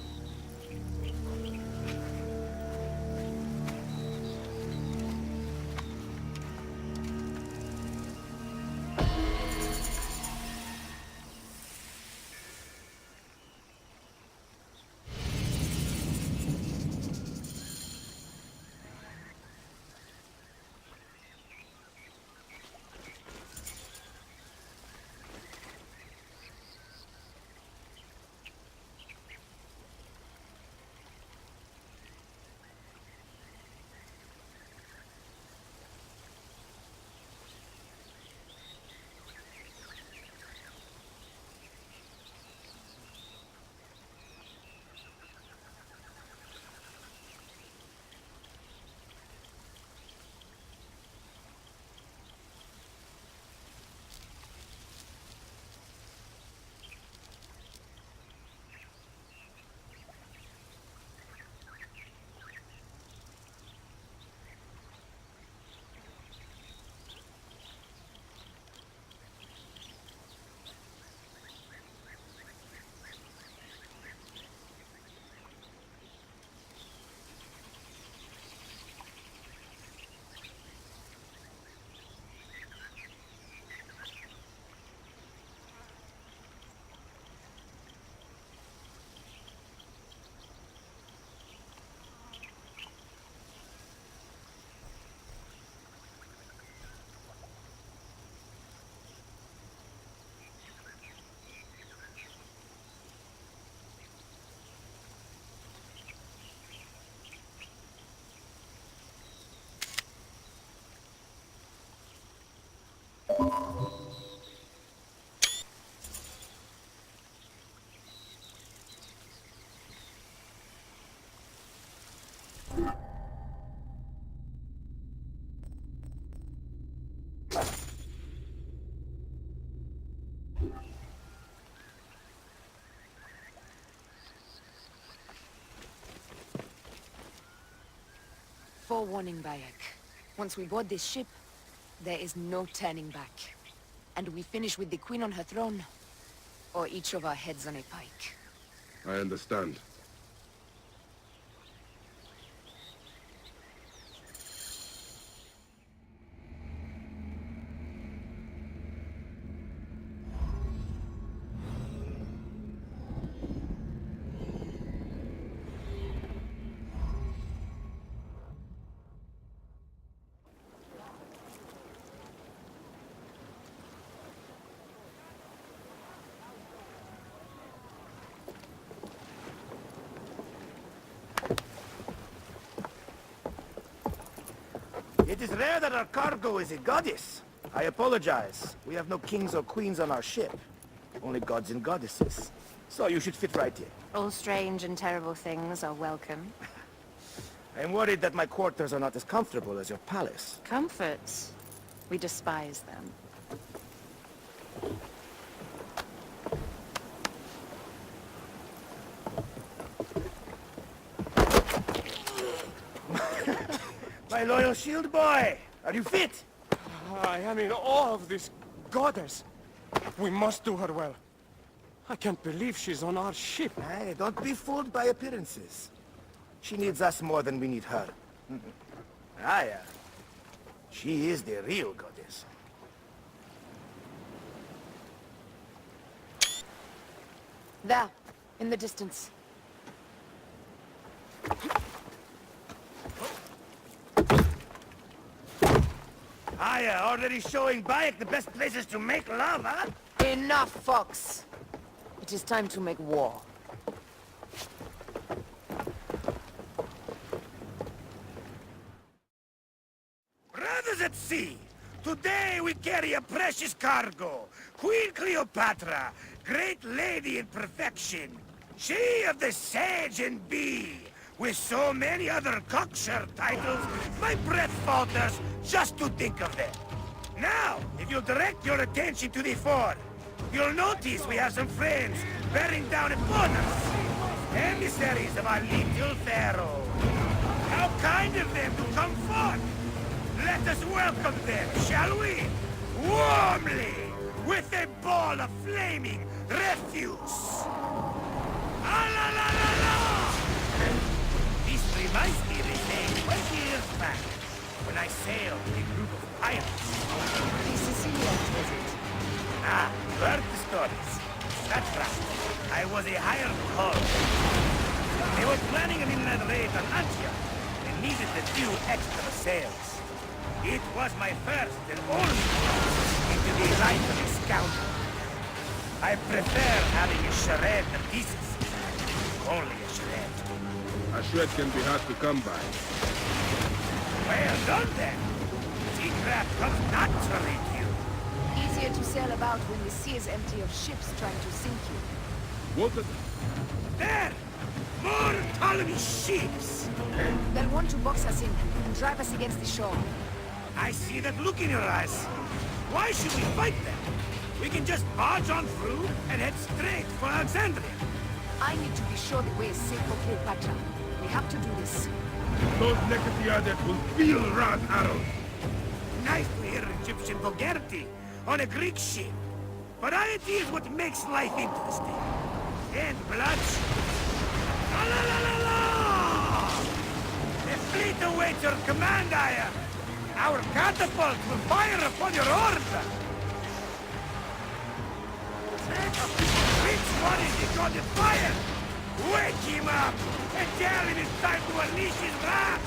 Forewarning, Bayek. Once we board this ship, there is no turning back. And we finish with the Queen on her throne, or each of our heads on a pike. I understand. It is rare that our cargo is a goddess. I apologize. We have no kings or queens on our ship. Only gods and goddesses. So you should fit right in. All strange and terrible things are welcome. I'm worried that my quarters are not as comfortable as your palace. Comforts. We despise them. My loyal shield boy! Are you fit? I am in awe of this goddess. We must do her well. I can't believe she's on our ship. Hey, don't be fooled by appearances. She needs us more than we need her. Aya. She is the real goddess. There, in the distance. Aya, already showing Bayek the best places to make love, huh? Enough, Fox. It is time to make war. Brothers at sea, today we carry a precious cargo. Queen Cleopatra, great lady in perfection. She of the Sage and Bee. With so many other cocksure titles, my breath falters just to think of them. Now, if you'll direct your attention to the fore, you'll notice we have some friends bearing down upon us. Emissaries of our little pharaoh. How kind of them to come forth. Let us welcome them, shall we? Warmly, with a ball of flaming refuse. Ah, la, la, la, la! This reminds me of a day 20 years back, when I sailed with a group of pirates. The Sicilians, was it? Ah, you heard the stories. That's right. I was a hired hull. They were planning an inland raid on Antioch, and needed a few extra sails. It was my first and only into the life of a scoundrel. I prefer having a charade of decency. Only a charade. A shred can be hard to come by. Well done, then. Seacraft comes naturally to you. Easier to sail about when the sea is empty of ships trying to sink you. What the... There! More Ptolemy ships! They'll want to box us in and drive us against the shore. I see that look in your eyes. Why should we fight them? We can just barge on through and head straight for Alexandria. I need to be sure the way is safe for Cleopatra. We have to do this. Those Necatiades will feel Ra's arrows. Nice to hear Egyptian vulgarity on a Greek ship. Variety is what makes life interesting. And bloodshed. La la la la la! The fleet awaits your command, Aya. Our catapult will fire upon your order. Which one is the god of fire? Wake him up and tell him it's time to unleash his wrath.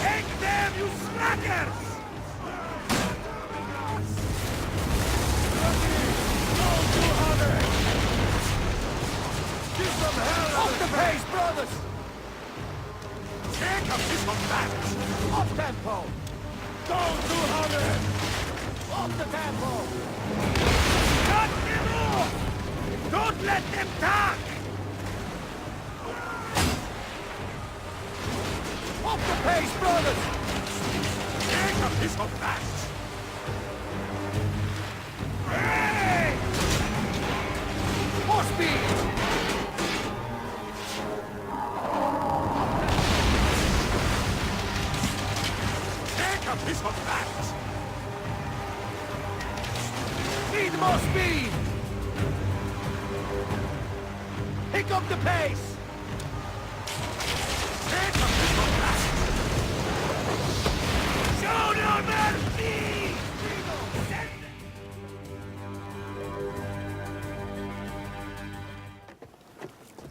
Take them, you slackers! Off the pace, brothers! Take up this combat! Off tempo! Go to Hunter! Off the tempo! Cut them off! Don't let them talk! Off the pace, brothers! Take a piece of that! Hey! More speed! Take a piece of that! Need more speed! Pick up the pace! Take a piece of that! Show no mercy!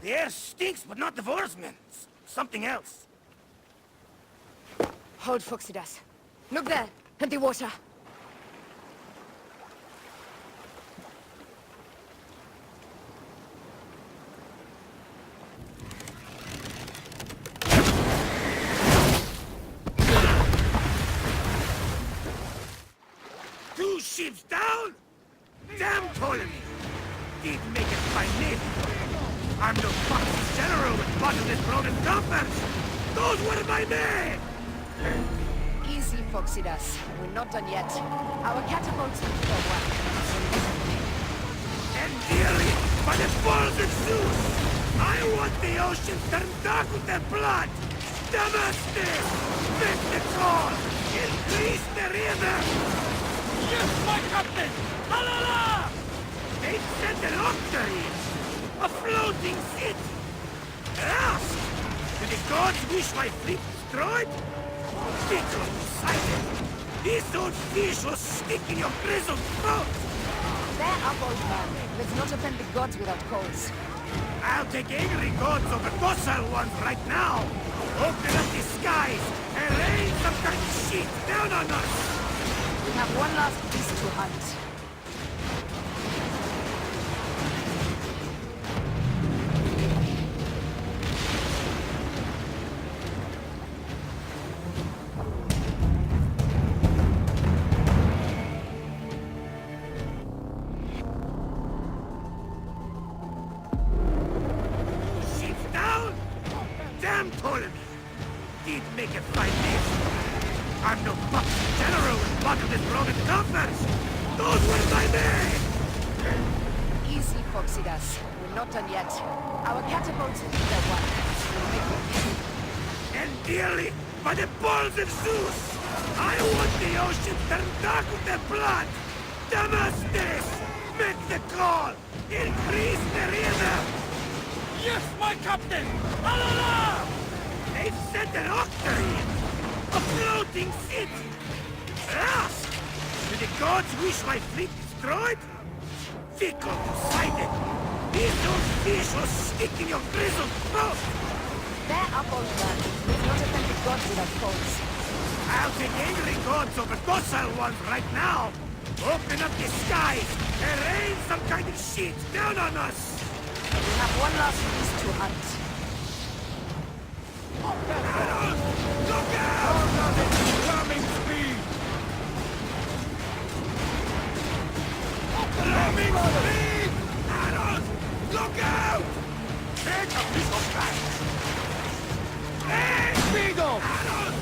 The air stinks, but not the horsemen. Something else. Hold, Foxidas. Look there, at the water. Two ships down? Damn Ptolemy! Didn't make it by name. I'm no fucking general with bottomless broken coffers! Those were my men! Easy, Foxidas. We're not done yet. Our catapults will go well. And dearly, by the balls of Zeus, I want the ocean turned dark with their blood! Damascus! Make the call! Increase the river! Yes, my captain! Alala! They've sent an octarine! A floating city! Ask! Do the gods wish my fleet destroyed? Fickle Poseidon! This old fish will stick in your grizzled throat! They're up, old man. Let's not offend the gods without cause. I'll take angry gods over docile ones right now! Open up the skies and rain some kind of shit down on us! We have one last beast to hunt. Ships down? Damn Ptolemy! Did make it like this! I'm no fucking general with bottomless broken coffers! Those were my men! Easy, Foxidas. We're not done yet. Our catapults will do their work. We'll make them pay. And dearly, by the balls of Zeus, I want the ocean turned dark with their blood! Damascus! Make the call! Increase the river! Yes, my captain! Alala! They've sent an octarine! A floating city! Ask! Do the gods wish my fleet destroyed? Fickle Poseidon! These old fish will stick in your grizzled throat! They're up, old man. Let's not offend the gods without cause. I'll take angry gods over docile ones right now! Open up the skies and rain some kind of shit down on us! We have one last beast to hunt. Arrows! Look out! Coming speed! Coming speed! Arrows! Look out! Take a piece of that! Hey! Speedo! Arrows!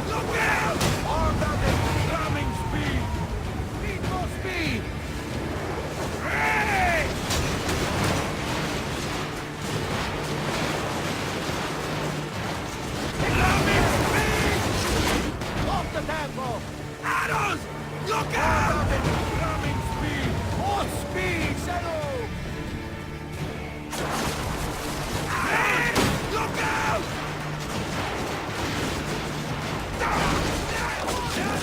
Look out! All that is coming speed! Need more speed! Hey! Coming speed! Off the tempo! Arrows! Look out! Coming speed! More speed! Settle! Hey! Look out!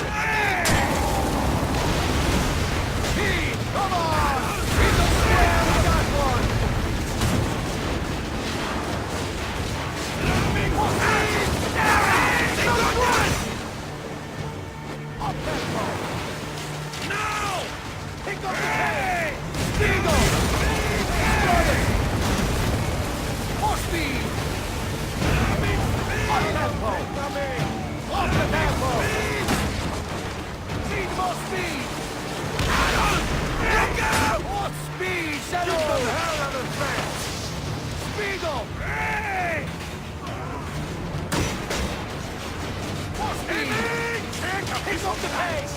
Hey! Come on! He's a square! We got one! Hey! They got one! Up tempo! Now! Pick up the Hey! Eagle! More speed! Up tempo! Off the tempo! Need more speed! off the pace!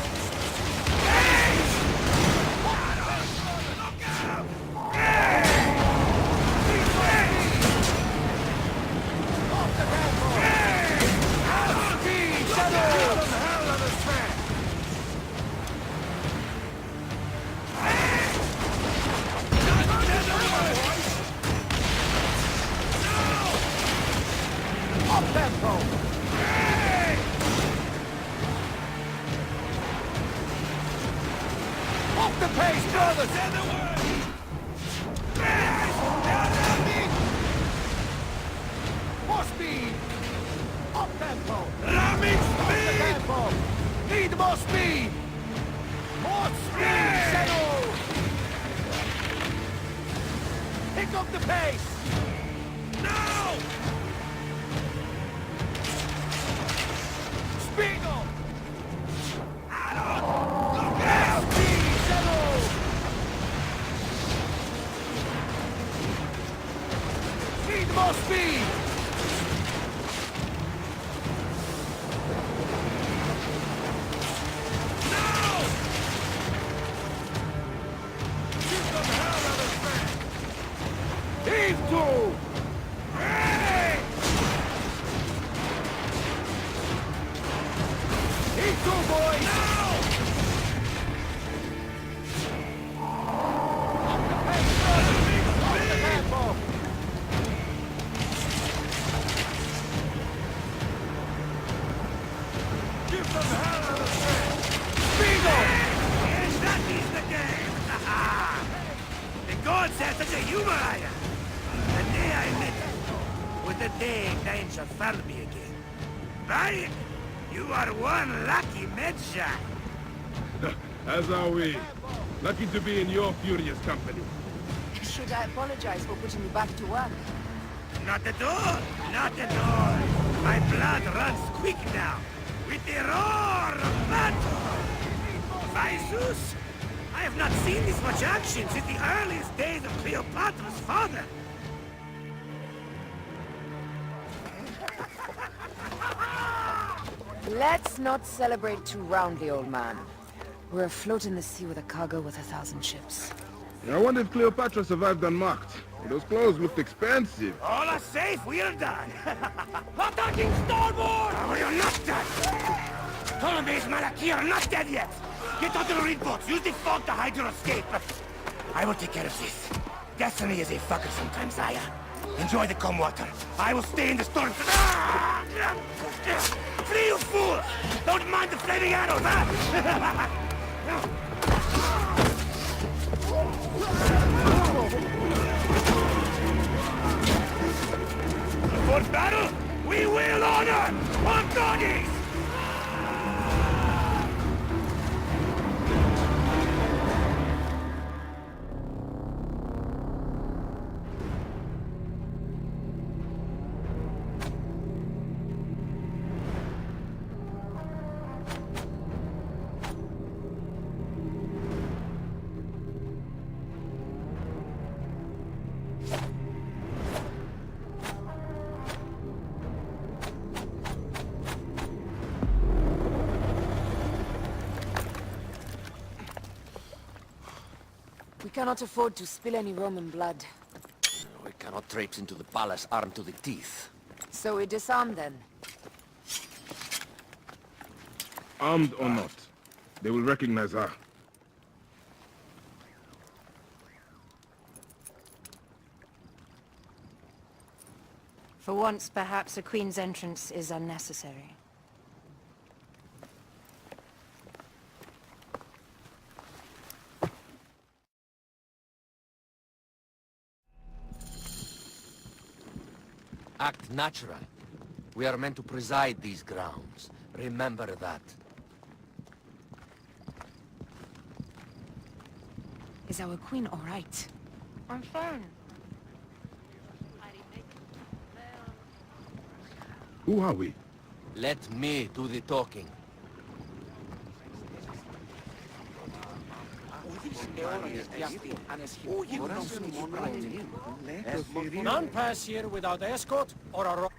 Off the pace, brothers! More speed! Up tempo! Ramming speed! Tempo! Need more speed! More speed! Settle! Pick up the pace! No! Speed up! More speed! No! Get the hell out of the track! Heave to! Hey! Heave to, boys! No! Up the pace, brother! Up the tempo! Give them hell out of the track! Speedo! Yes, that is the game! The gods have such a humor, Aya! The day I met you was the day danger found me again. Bayek, you are one lucky Medjay! As are we. Lucky to be in your furious company. Should I apologize for putting you back to work? Not at all! Not at all! My blood runs quick now! With the roar of battle! By Zeus! I have not seen this much action since the earliest days of Cleopatra's father! Let's not celebrate too roundly, old man. We're afloat in the sea with a cargo worth 1,000 ships. I wonder if Cleopatra survived unmarked. Those clothes looked expensive. All are safe, we're done! Attacking starboard! Oh, you're not done! Ptolemy's Malaki are not dead yet! Get onto the reed boats, use the fog to hide your escape! I will take care of this. Destiny is a fucker sometimes, Aya. Enjoy the calm water. I will stay in the storm. Flee, you fool! Don't mind the flaming arrows, huh? For battle, we will honor our bodies! We cannot afford to spill any Roman blood. We cannot traipse into the palace armed to the teeth. So we disarm then. Armed or not, they will recognize her. For once, perhaps a queen's entrance is unnecessary. Act natural. We are meant to preside these grounds. Remember that. Is our queen all right? I'm fine. Who are we? Let me do the talking. None pass here without escort or a...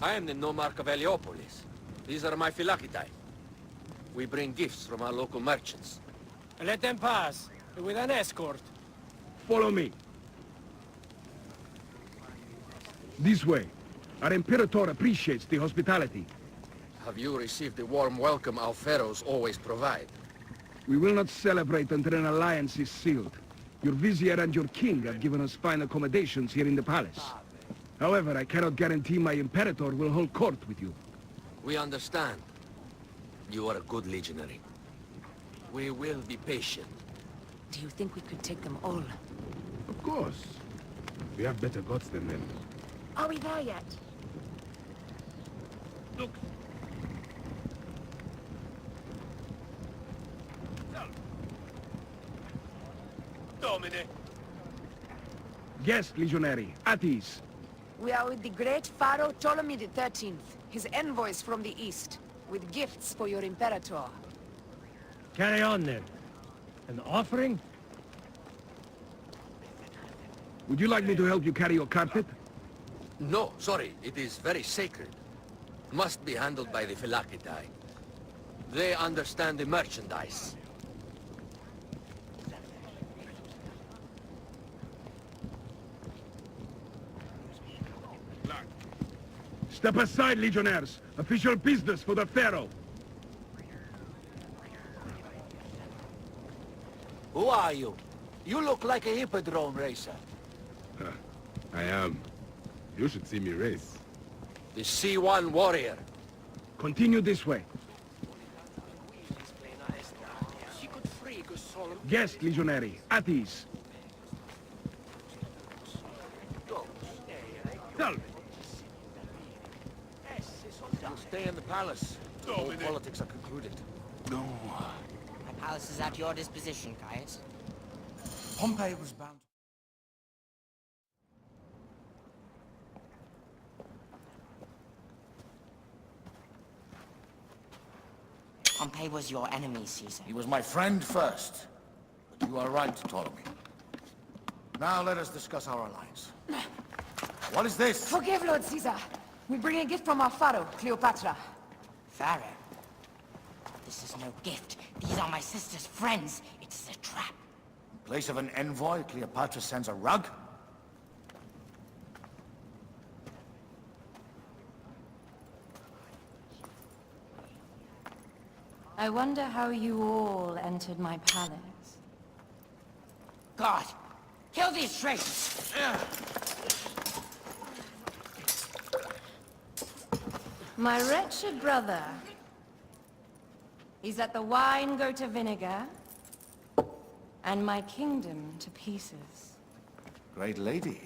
I am the Nomarch of Heliopolis. These are my Phylakitae. We bring gifts from our local merchants. Let them pass, with an escort. Follow me. This way. Our Imperator appreciates the hospitality. Have you received the warm welcome our pharaohs always provide? We will not celebrate until an alliance is sealed. Your vizier and your king have given us fine accommodations here in the palace. However, I cannot guarantee my Imperator will hold court with you. We understand. You are a good legionary. We will be patient. Do you think we could take them all? Of course. We have better gods than them. Are we there yet? Look. Domine. Guest legionary, at ease. We are with the great Pharaoh Ptolemy XIII, his envoys from the east, with gifts for your Imperator. Carry on then. An offering? Would you like me to help you carry your carpet? No, sorry. It is very sacred. Must be handled by the Phylakitae. They understand the merchandise. Step aside, legionnaires. Official business for the Pharaoh. Who are you? You look like a hippodrome racer. I am. You should see me race. The C1 warrior. Continue this way. Guest legionary, at ease. Salve. You stay in the palace. All politics are concluded. No. My palace is at your disposition, Caius. Pompey was bound. Pompey was your enemy, Caesar. He was my friend first. But you are right, Ptolemy. Now let us discuss our alliance. What is this? Forgive, Lord Caesar. We bring a gift from our Pharaoh, Cleopatra. Pharaoh? This is no gift. These are my sister's friends. It is a trap. In place of an envoy, Cleopatra sends a rug? I wonder how you all entered my palace. God! Kill these traitors! My wretched brother. He's let the wine go to vinegar, and my kingdom to pieces. Great lady.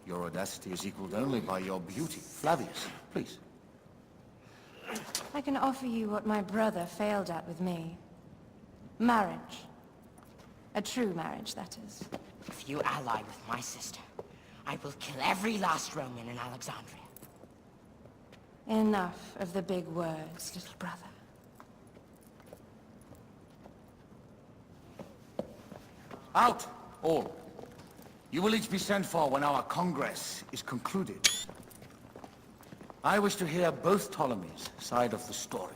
Your audacity is equaled only by your beauty. Flavius, please. I can offer you what my brother failed at with me. Marriage. A true marriage, that is. If you ally with my sister, I will kill every last Roman in Alexandria. Enough of the big words, little brother. Out, all. You will each be sent for when our Congress is concluded. I wish to hear both Ptolemies' side of the story.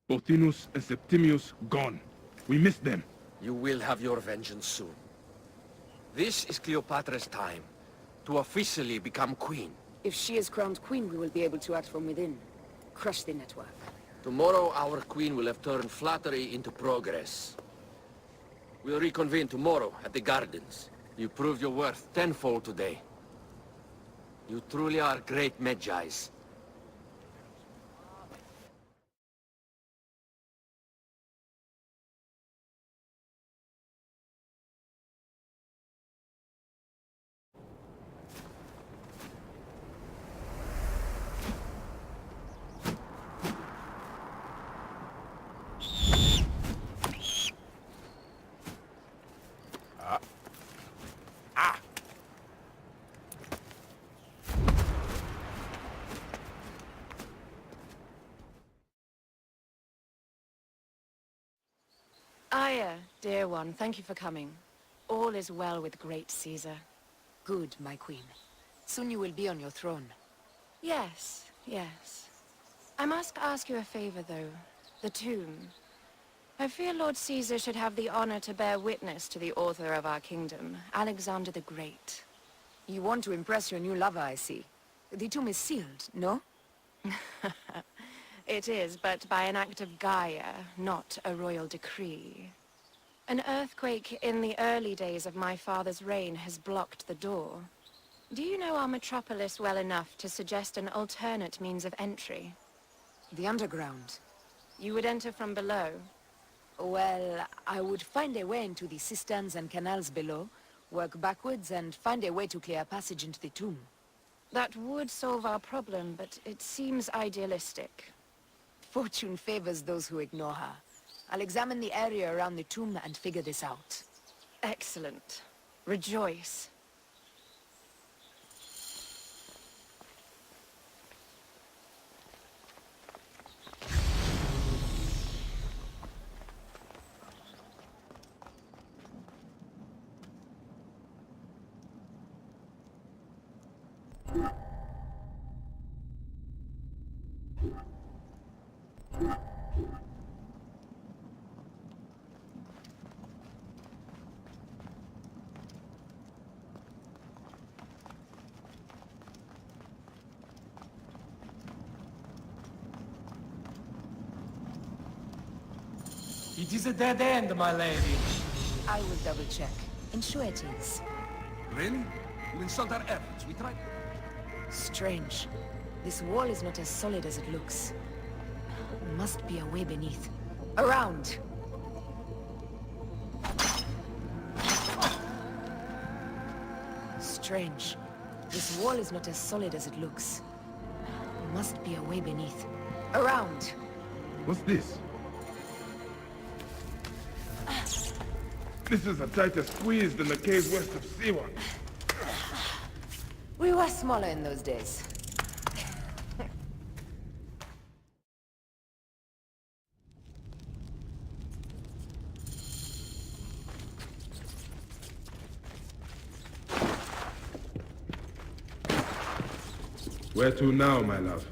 Pothinus and Septimius gone. We missed them. You will have your vengeance soon. This is Cleopatra's time to officially become queen. If she is crowned queen, we will be able to act from within. Crush the network. Tomorrow, our queen will have turned flattery into progress. We'll reconvene tomorrow at the gardens. You proved your worth tenfold today. You truly are great Medjais. Aya, dear one, thank you for coming. all is well with great Caesar. Good, my queen. Soon you will be on your throne. Yes, yes. I must ask you a favor, though. The tomb. I fear Lord Caesar should have the honor to bear witness to the author of our kingdom, Alexander the Great. You want to impress your new lover, I see. The tomb is sealed, no? It is, but by an act of Gaia, not a royal decree. An earthquake in the early days of my father's reign has blocked the door. Do you know our metropolis well enough to suggest an alternate means of entry? The underground. You would enter from below? Well, I would find a way into the cisterns and canals below, work backwards, and find a way to clear a passage into the tomb. That would solve our problem, but it seems idealistic. Fortune favors those who ignore her. I'll examine the area around the tomb and figure this out. Excellent. Rejoice. It is a dead end, my lady. I will double check. Ensure it is. Really? You insult our efforts. We tried... Strange. This wall is not as solid as it looks. Must be a way beneath. Around! Strange. This wall is not as solid as it looks. Must be a way beneath. Around! What's this? This is a tighter squeeze than the caves west of Siwa. We were smaller in those days. Where to now, my love?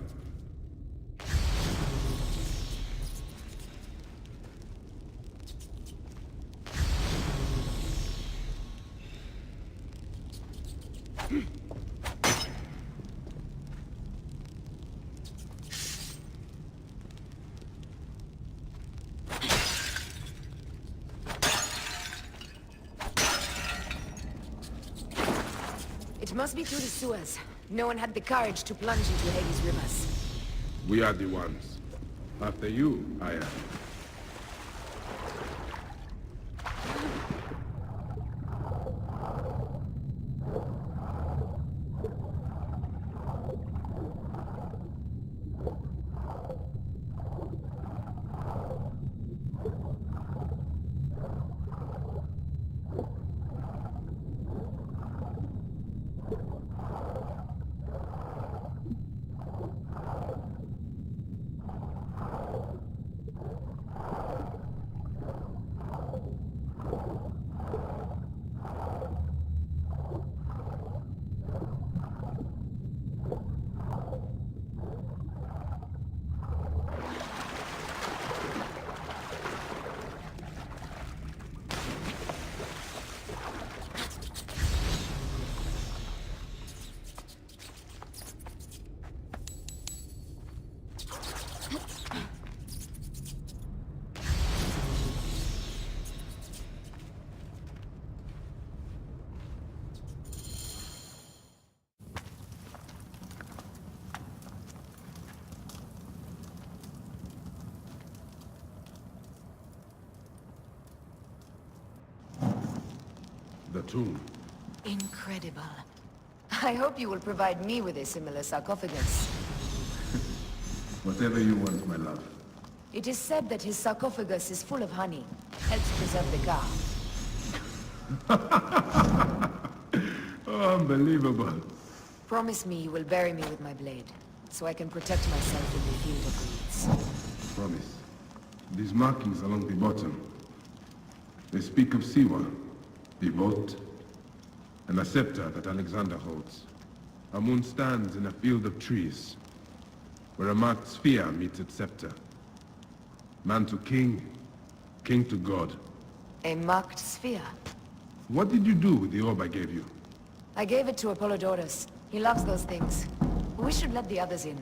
It must be through the sewers. No one had the courage to plunge into Hades' rivers. We are the ones. After you, Aya. The tomb. Incredible. I hope you will provide me with a similar sarcophagus. Whatever you want, my love. It is said that his sarcophagus is full of honey. Helps preserve the car. Oh, unbelievable. Promise me you will bury me with my blade, so I can protect myself in the field of reeds. Promise. These markings along the bottom, they speak of Siwa. The vote. And a scepter that Alexander holds. Amun stands in a field of trees, where a marked sphere meets its scepter. Man to king, king to god. A marked sphere? What did you do with the orb I gave you? I gave it to Apollodorus. He loves those things. We should let the others in.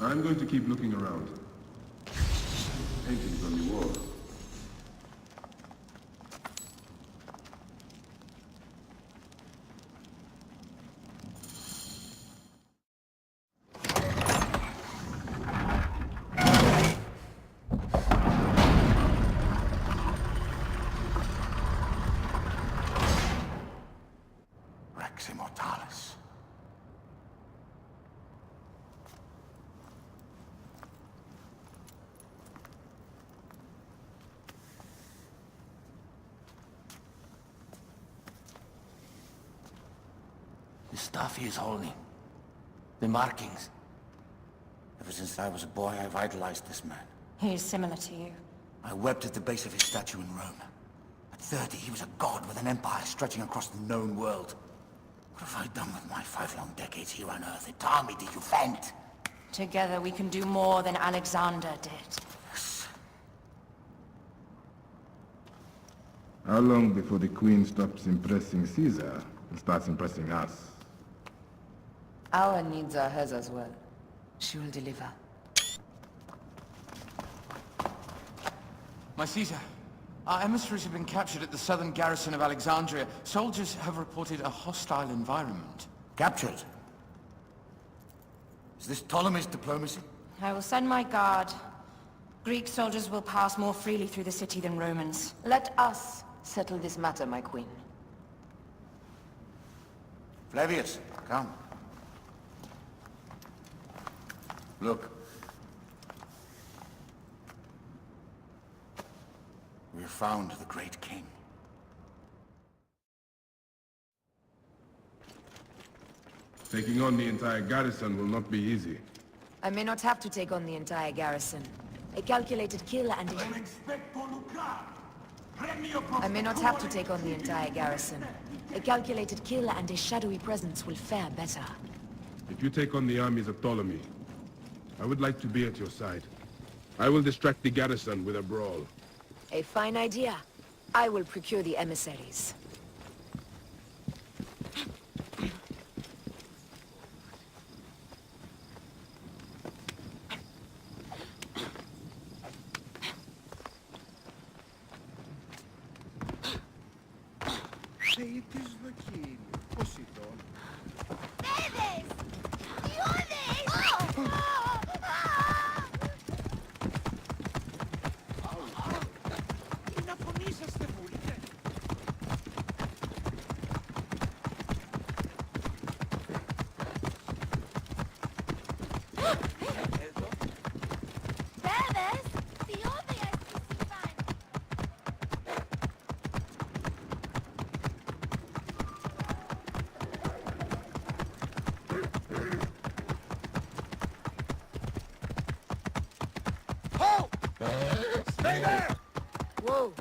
I'm going to keep looking around. Paintings on the wall. Rex Immortalis. The stuff he is holding. The markings. Ever since I was a boy, I've idolized this man. He is similar to you. I wept at the base of his statue in Rome. At 30, he was a god with an empire stretching across the known world. What have I done with my 5 long decades here on Earth? An army to defend. Together we can do more than Alexander did. How long before the Queen stops impressing Caesar and starts impressing us? Our needs are hers as well. She will deliver. My Caesar, our emissaries have been captured at the southern garrison of Alexandria. Soldiers have reported a hostile environment. Captured? Is this Ptolemy's diplomacy? I will send my guard. Greek soldiers will pass more freely through the city than Romans. Let us settle this matter, my queen. Flavius, come. Look. We have found the great king. Taking on the entire garrison will not be easy. I may not have to take on the entire garrison. A calculated kill and I may not have to take on the entire garrison. A calculated kill and a shadowy presence will fare better. If you take on the armies of Ptolemy, I would like to be at your side. I will distract the garrison with a brawl. A fine idea. I will procure the emissaries. Stay there! Whoa!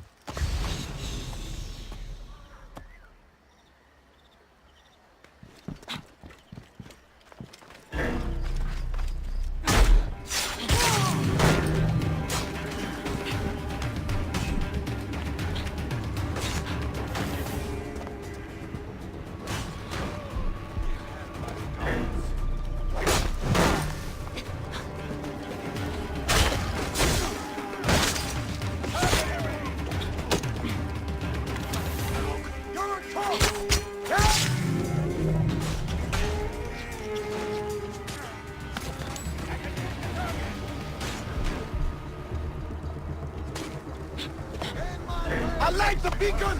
I like the beacon!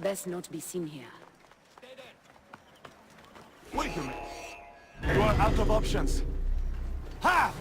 Best not be seen here. Wait a minute. You are out of options. Ha!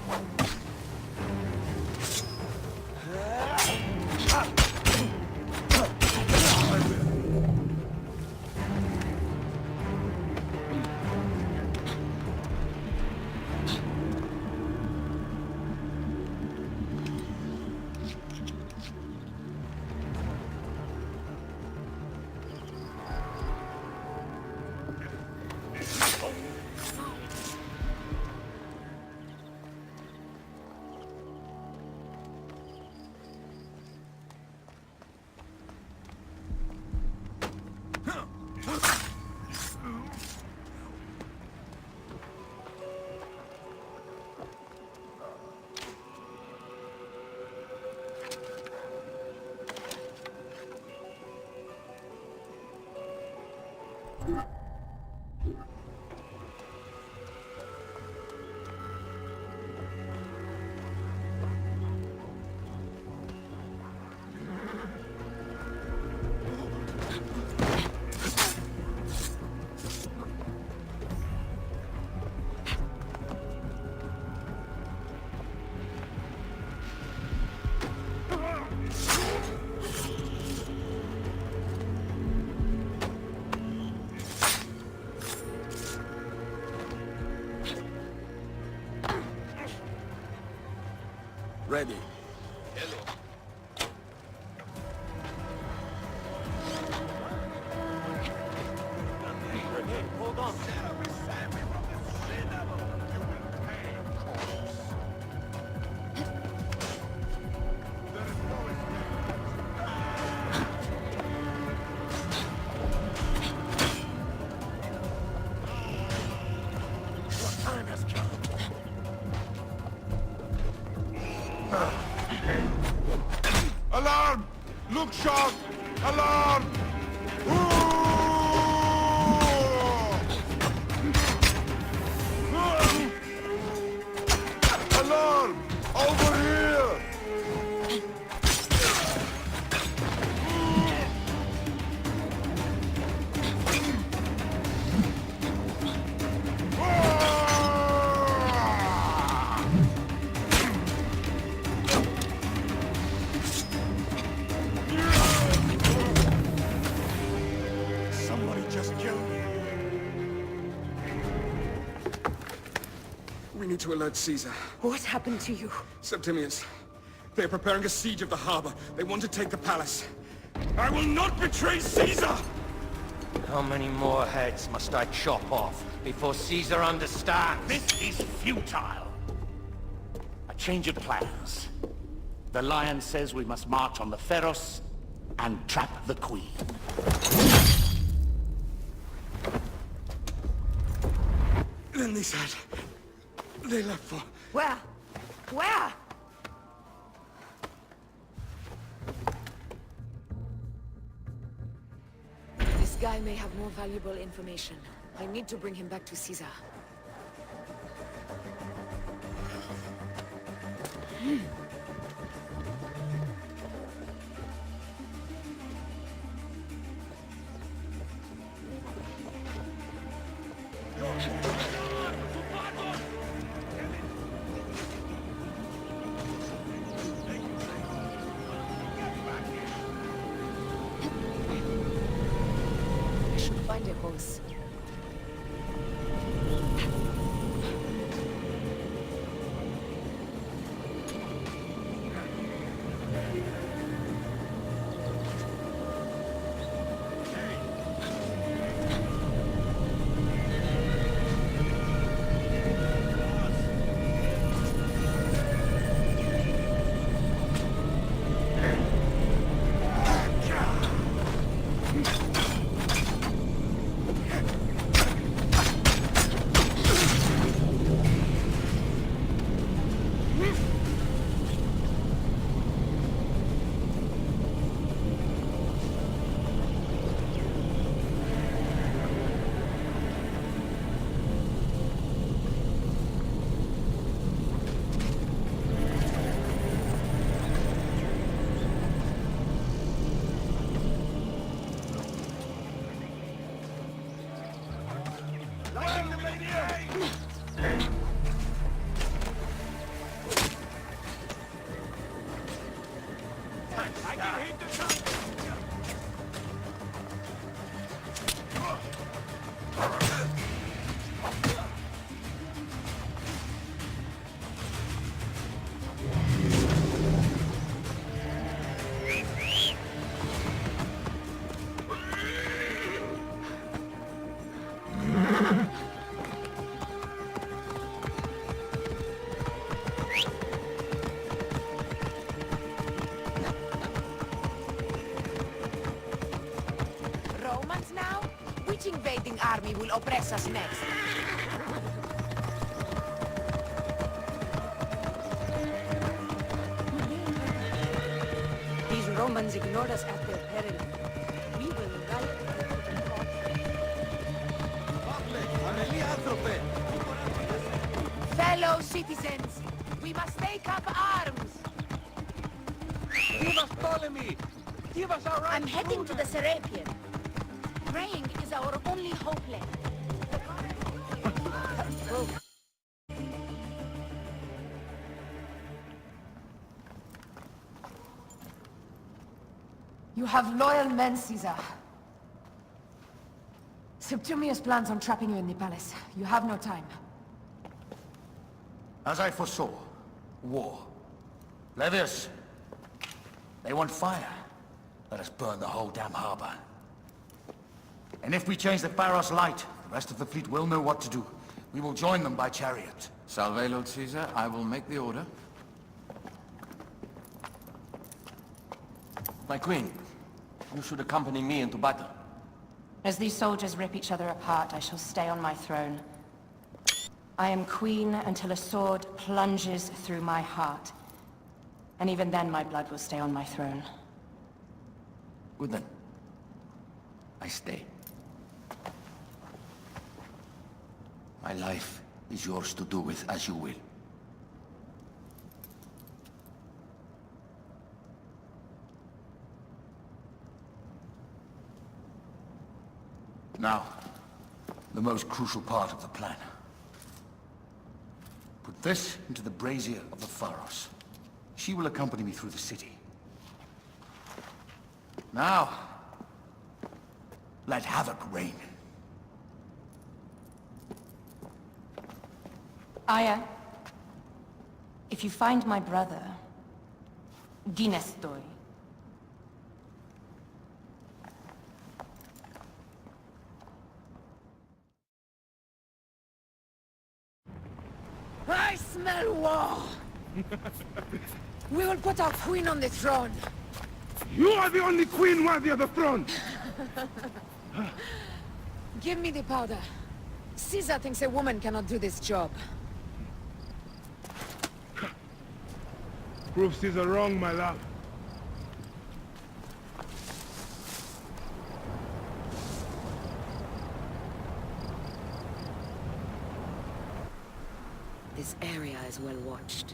Ready. Hold on. Alarm! Look sharp! Alarm! Alarm! Over here! Somebody just killed me. We need to alert Caesar. What happened to you? Septimius. They're preparing a siege of the harbor. They want to take the palace. I will not betray Caesar! How many more heads must I chop off before Caesar understands? This is futile. A change of plans. The lion says we must march on the Pharos and trap the queen. Then they said... They left for... Where? Where? This guy may have more valuable information. I need to bring him back to Caesar. I should find a horse. Romans now? Which invading army will oppress us next? These Romans ignored us at their peril. We will right Fellow citizens, we must take up arms! Give us Ptolemy! Give us our right. I'm heading to the Serapion. Praying is our only hope left. You have loyal men, Caesar. Septimius plans on trapping you in the palace. You have no time. As I foresaw, war. Levius, they want fire. Let us burn the whole damn harbor. And if we change the Pharos light, the rest of the fleet will know what to do. We will join them by chariot. Salve, Lord Caesar. I will make the order. My queen, you should accompany me into battle. As these soldiers rip each other apart, I shall stay on my throne. I am queen until a sword plunges through my heart. And even then my blood will stay on my throne. Good then. I stay. My life is yours to do with as you will. Now, the most crucial part of the plan. Put this into the brazier of the Pharos. She will accompany me through the city. Now, let havoc reign. Aya, if you find my brother, Ginestoy. I smell war! We will put our queen on the throne. You are the only queen worthy of the throne! Give me the powder. Caesar thinks a woman cannot do this job. Prove Caesar wrong, my love. This area is well watched.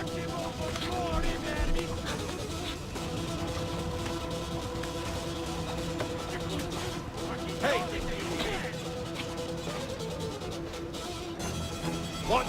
Hey! What?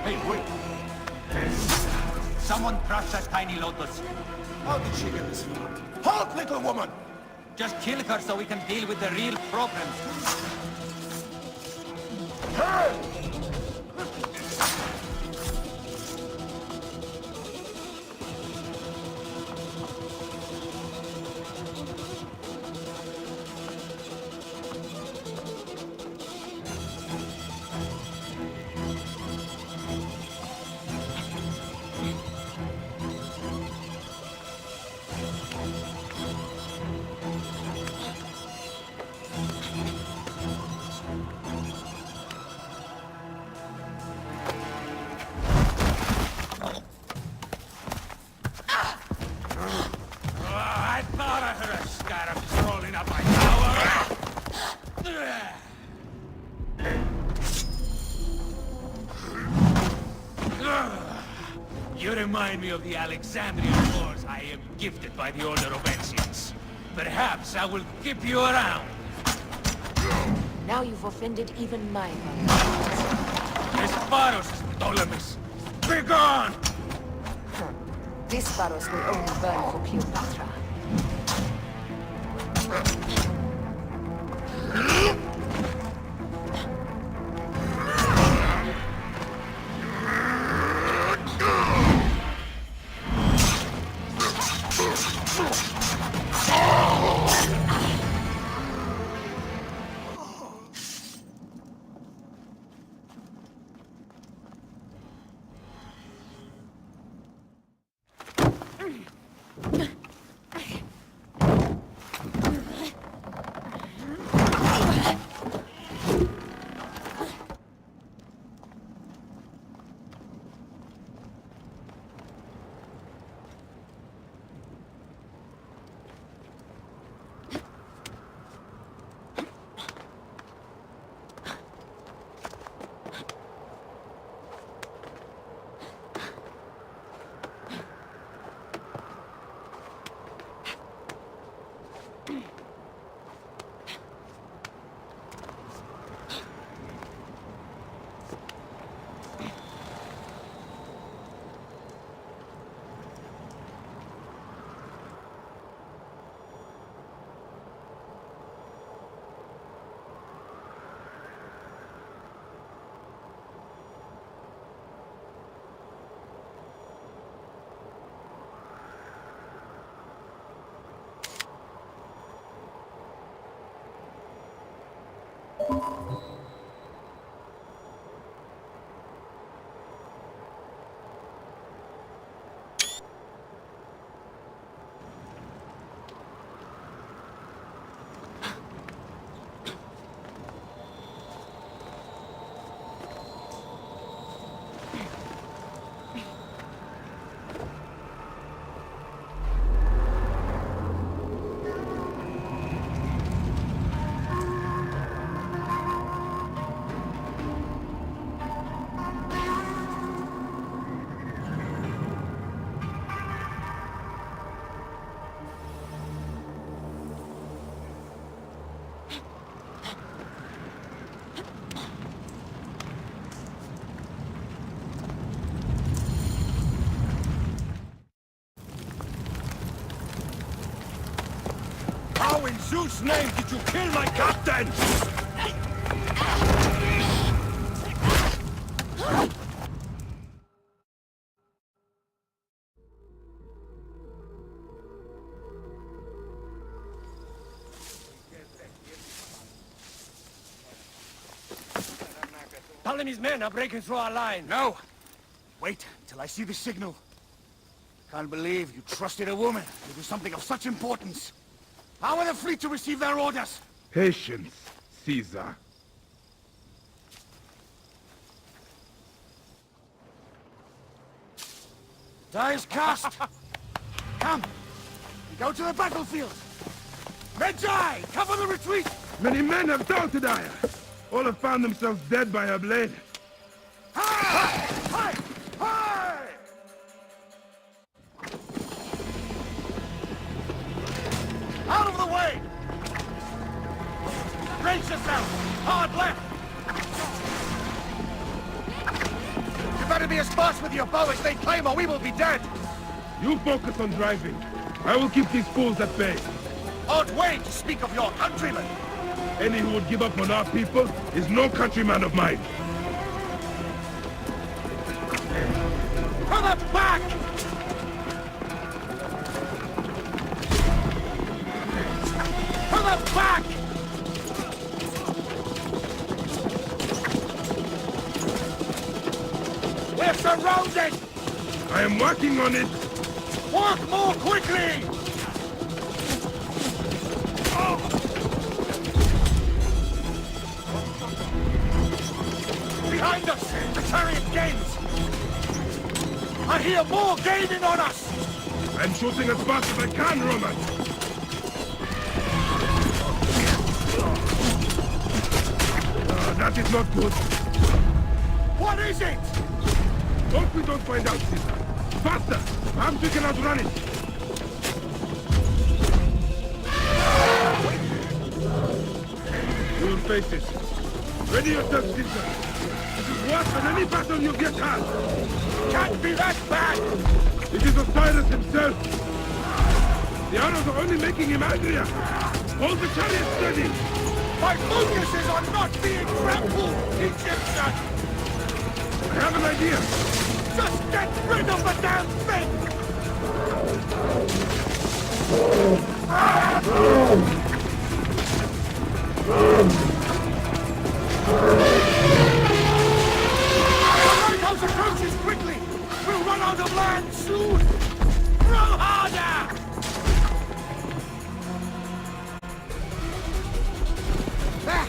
Hey, wait! Someone crush that tiny lotus. How did she get this far? Halt, little woman! Just kill her so we can deal with the real problems. I thought I heard a scarab crawling up my tower. You remind me of the Alexandrian wars I am gifted by the Order of Ancients. Perhaps I will keep you around. Now you've offended even my mother. Desparos, Ptolemies! Be gone! This Varos will only burn for Cleopatra. How in Zeus' name did you kill my captain? Ptolemy's men are breaking through our line. No! Wait till I see the signal. Can't believe you trusted a woman to do something of such importance. How are the fleet to receive their orders? Patience, Caesar. Die is cast! Come! We go to the battlefield! Magi! Cover the retreat! Many men have doubted Aya. All have found themselves dead by her blade. Hi! Hi! Hi! Out of the way! Brace yourself! Hard left! You better be as fast with your bow as they claim or we will be dead! You focus on driving. I will keep these fools at bay. Odd way to speak of your countrymen! Any who would give up on our people is no countryman of mine. Further back! Further back! We're surrounded! I am working on it! Work more quickly! Behind us! The chariot gains! I hear more gaining on us! I'm shooting as fast as I can, Roman! That is not good. What is it? Hope we don't find out, Caesar. Faster! Perhaps we can outrun it! You will face it. Ready yourself, Caesar. This is worse than any battle you get had. Can't be that bad! It is Osiris himself. The arrows are only making him angrier. Hold the chariot steady. My focus is on not being trampled, Egyptian! I have an idea. Just get rid of the damn thing! The lighthouse approaches quickly! We'll run out of land soon! Row harder! There!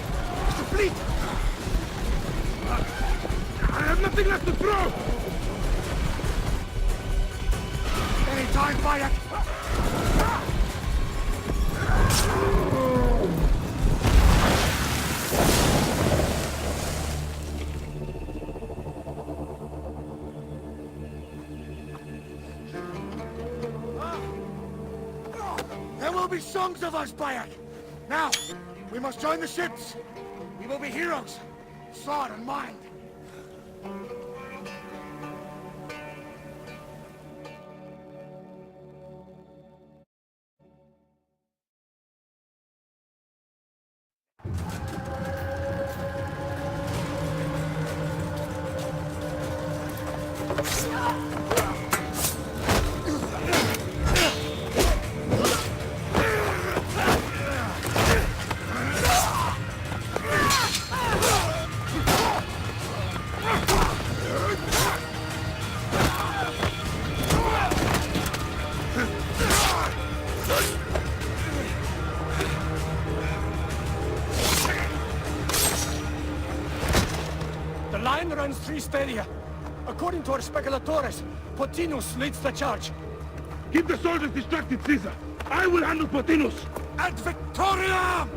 It's the fleet! I have nothing left to throw! Any time, Bayek! There will be songs of us, Bayek! Now, we must join the ships! We will be heroes! Sword and mind! line runs through Stadia. According to our speculatores, Pothinus leads the charge. Keep the soldiers distracted, Caesar. I will handle Pothinus. Ad Victoriam!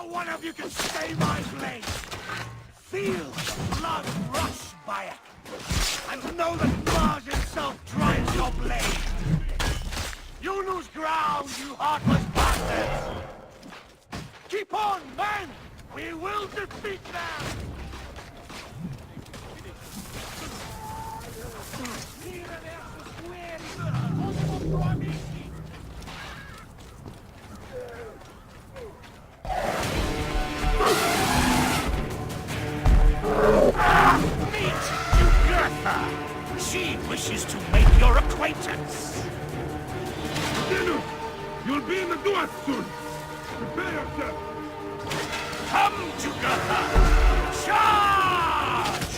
Not one of you can stay my blade! Feel the blood rush, Bayek! And know that Mars himself drives your blade! You lose ground, you heartless bastards! Keep on, men! We will defeat them! Meet Jugurtha! She wishes to make your acquaintance! Pothinus! You'll be in the Duat soon! Prepare yourself! Come, Jugurtha! Charge!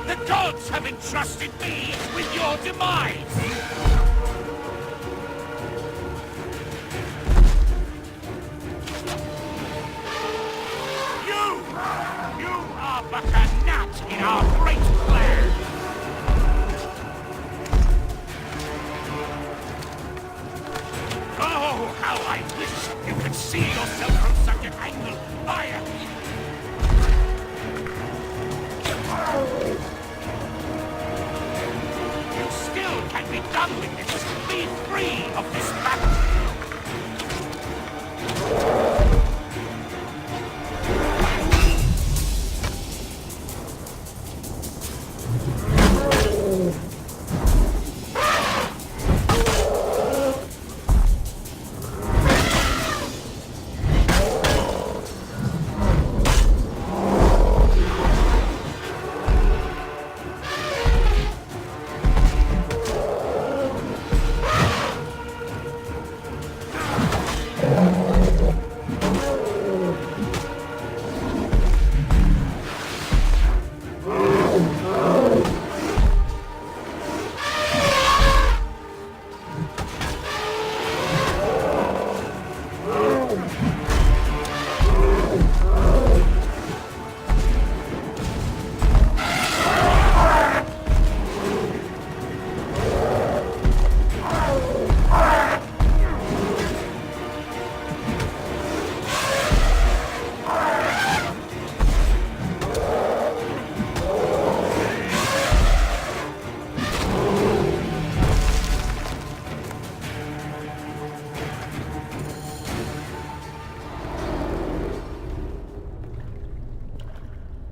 The gods have entrusted me with your demise! You are but a gnat in our great plan! Oh, how I wish you could see yourself from such an angle! You still can be done with this! Be free of this battle!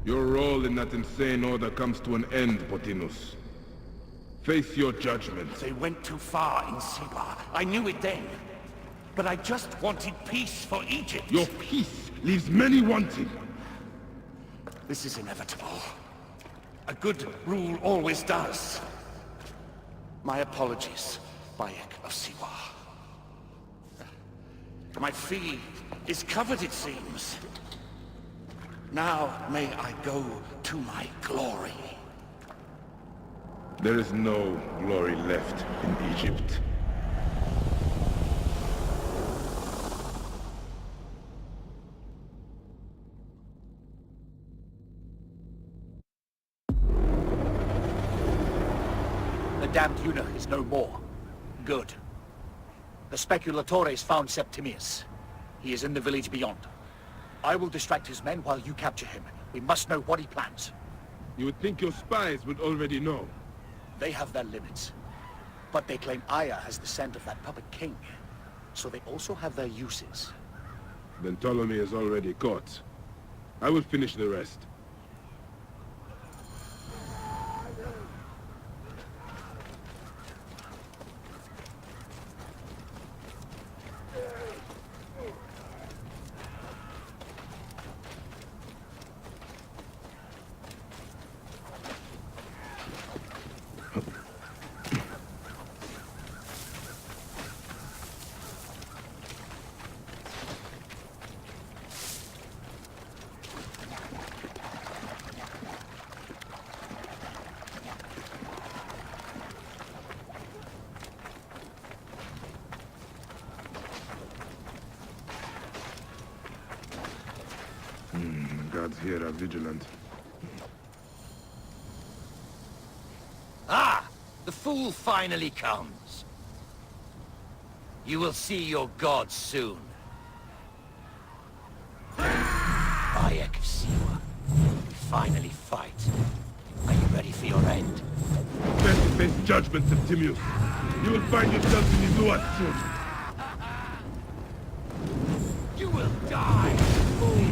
Your role in that insane order comes to an end, Pothinus. Face your judgment. They went too far in Siwa. I knew it then. But I just wanted peace for Egypt. Your peace leaves many wanting. This is inevitable. A good rule always does. My apologies, Bayek of Siwa. My fee is covered, it seems. Now may I go to my glory. There is no glory left in Egypt. The damned eunuch is no more. Good. The speculatores found Septimius. He is in the village beyond. I will distract his men while you capture him. We must know what he plans. You would think your spies would already know. They have their limits. But they claim Aya has the scent of that puppet king. So they also have their uses. Then Ptolemy is already caught. I will finish the rest. guards here are vigilant. Ah! The fool finally comes. You will see your gods soon. Bayek of Siwa. We finally fight. Are you ready for your end? Prepare to face judgment, Septimius. You will find yourself in the Duat soon. You will die, fool!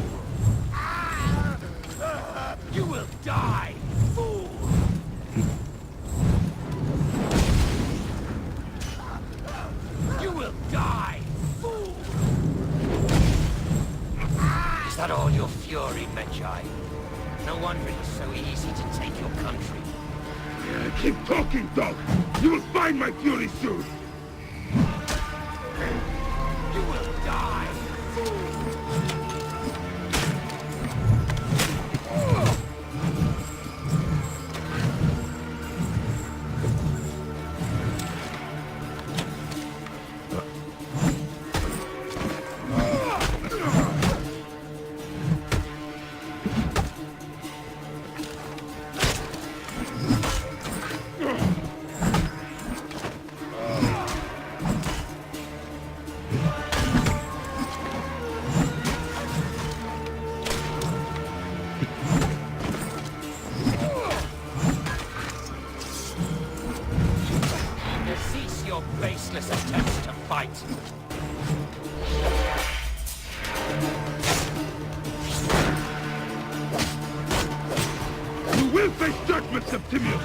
You will die, fool! You will die, fool! Is that all your fury, Medjay? No wonder it was so easy to take your country. Yeah, keep talking, dog! You will find my fury soon! You will die, fool! Cease your baseless attempts to fight. You will face judgment, Septimius!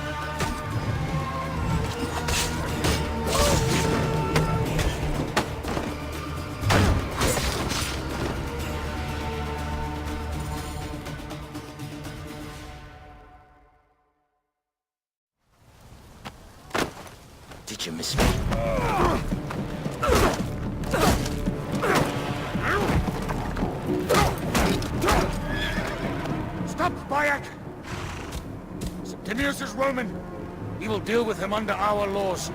Did you miss me? Stop, Bayek! Septimius is Roman. We will deal with him under our laws.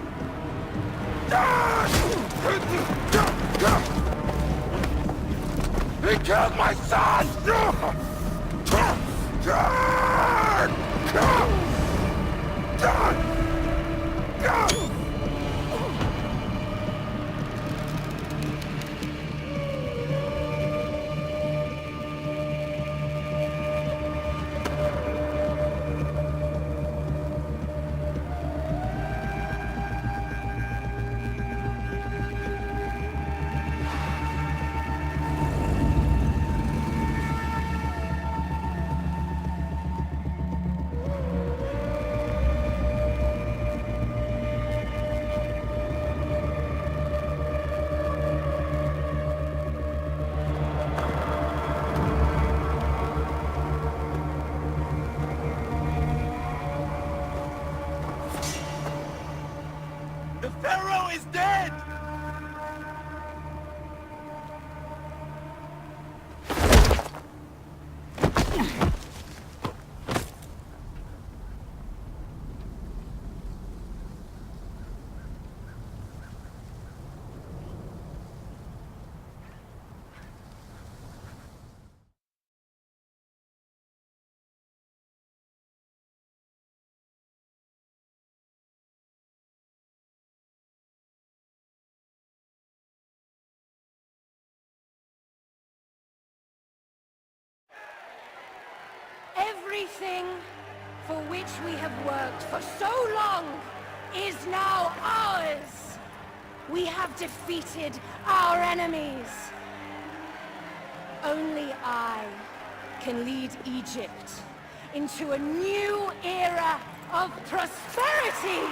He killed my son! The Pharaoh is dead! Everything for which we have worked for so long is now ours! We have defeated our enemies! Only I can lead Egypt into a new era of prosperity!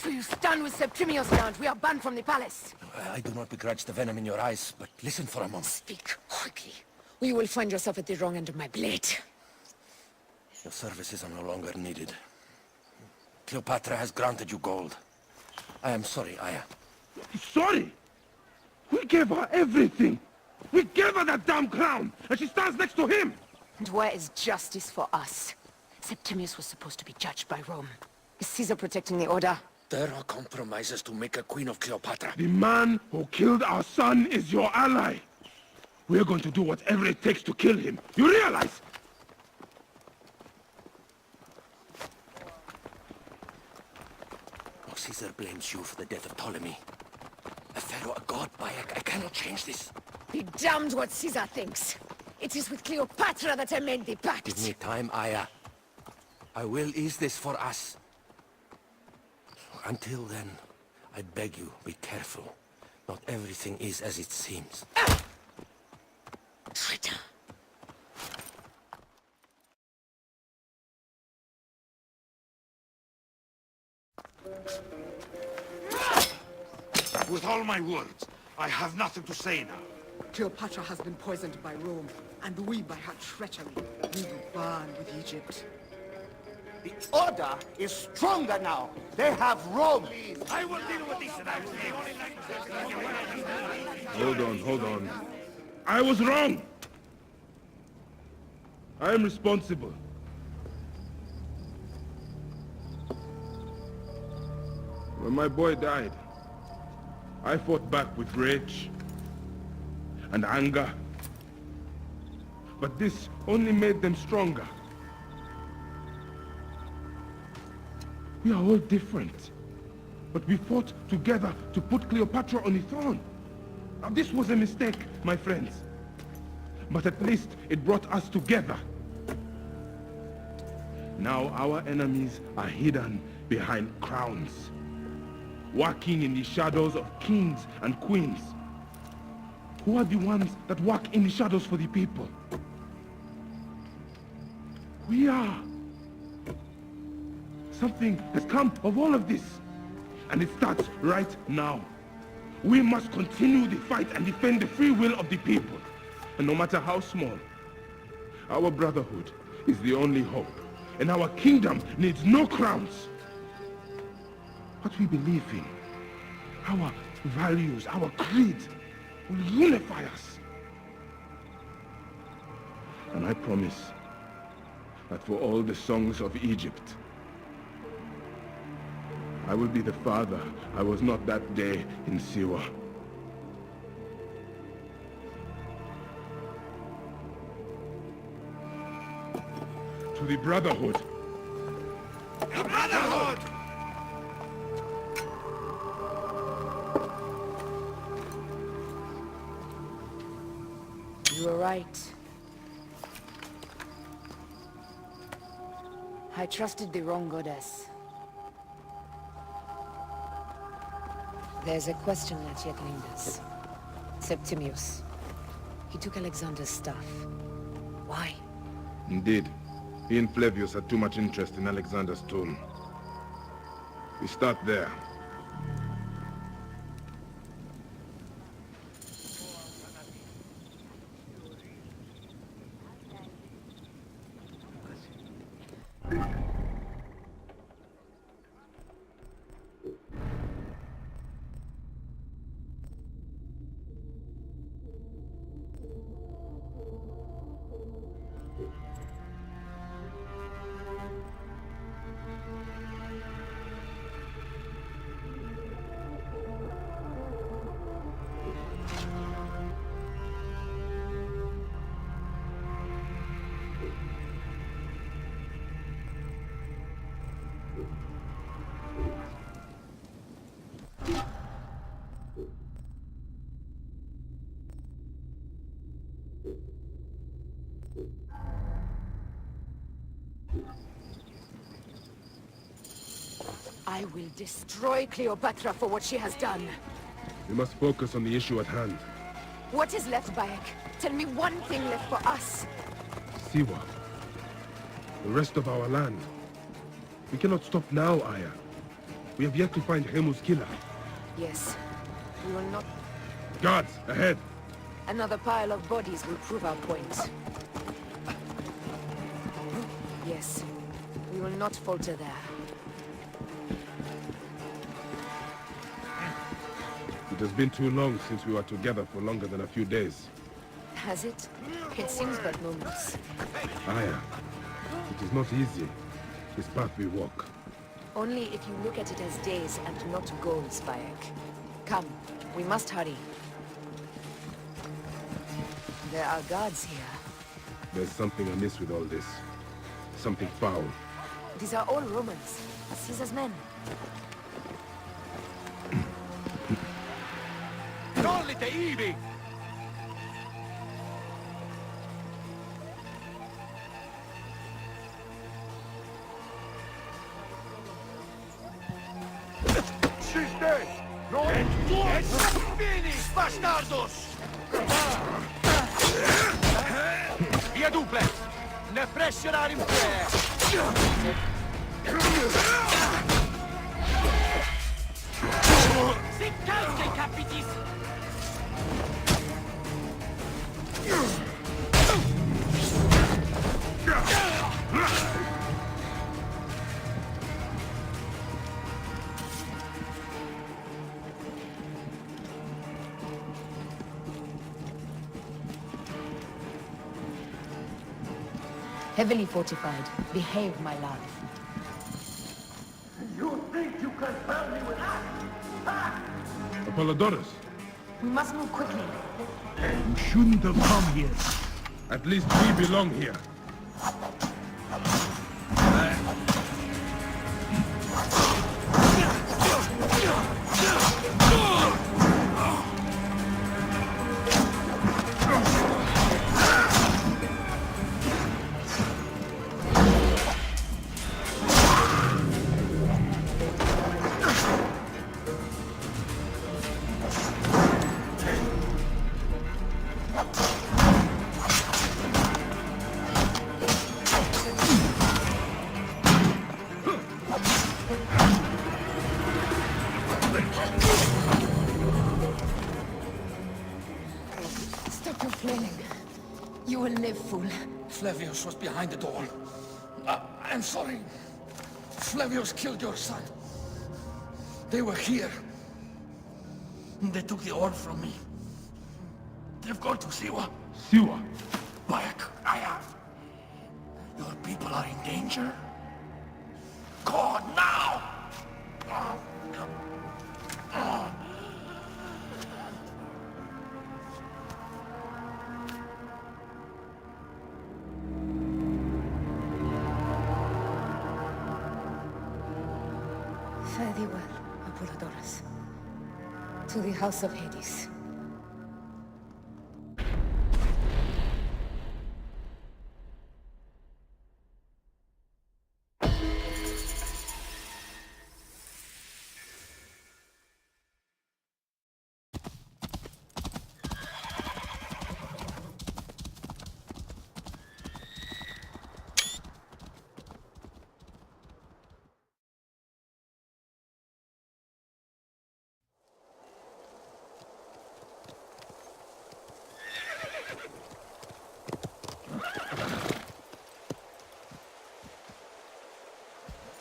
So you stand with Septimius now and we are banned from the palace. I do not begrudge the venom in your eyes, but listen for a moment. Speak quickly, or you will find yourself at the wrong end of my blade. Your services are no longer needed. Cleopatra has granted you gold. I am sorry, Aya. Sorry? We gave her everything. We gave her that damn crown, and she stands next to him. And where is justice for us? Septimius was supposed to be judged by Rome. Is Caesar protecting the order? There are compromises to make a queen of Cleopatra. The man who killed our son is your ally. We're going to do whatever it takes to kill him. You realize? Caesar blames you for the death of Ptolemy. A pharaoh, a god, Bayek. I cannot change this. Be damned what Caesar thinks. It is with Cleopatra that I made the pact. Give me time, Aya. I will ease this for us. Until then, I beg you, be careful. Not everything is as it seems. Traitor. With all my words, I have nothing to say now. Cleopatra has been poisoned by Rome, and we by her treachery. We will burn with Egypt. The order is stronger now. They have Rome. I will deal with this. Hold on. I was wrong. I am responsible. When my boy died, I fought back with rage and anger. But this only made them stronger. We are all different. But we fought together to put Cleopatra on the throne. Now this was a mistake, my friends. But at least it brought us together. Now our enemies are hidden behind crowns, working in the shadows of kings and queens. Who are the ones that work in the shadows for the people? We are. Something has come of all of this, and it starts right now. We must continue the fight and defend the free will of the people. And no matter how small, our brotherhood is the only hope, and our kingdom needs no crowns. What we believe in, our values, our creed, will unify us. And I promise that for all the songs of Egypt, I will be the father I was not that day in Siwa. To the Brotherhood. The Brotherhood! You were right. I trusted the wrong goddess. There's a question that yet lingers. Septimius. He took Alexander's stuff. Why? Indeed. He and Flavius had too much interest in Alexander's tomb. We start there. I will destroy Cleopatra for what she has done. We must focus on the issue at hand. What is left, Bayek? Tell me one thing left for us. Siwa. The rest of our land. We cannot stop now, Aya. We have yet to find Remu's killer. Yes. We will not... Guards, ahead! Another pile of bodies will prove our point. Yes. We will not falter there. It has been too long since we were together for longer than a few days. Has it? It seems but moments. Aya, it is not easy, this path we walk. Only if you look at it as days and not goals, Bayek. Come, we must hurry. There are guards here. There's something amiss with all this. Something foul. These are all Romans, Caesar's men. Tollite Ibi! She's dead! No! It's finished, bastardos! Via duple! Ne pressionare in pre! Sit down, capitis! Heavily fortified. Behave, my love. You think you can tell me with that? Apollodorus, We must move quickly. you shouldn't have come here. At least we belong here. Stop complaining. You will live, fool. Flavius was behind it all. I'm sorry. Flavius killed your son. They were here. They took the orb from me. They've gone to Siwa. Siwa? Bayek, Aya. Your people are in danger. Go now! Fare thee well, Apollodorus. To the House of Hades.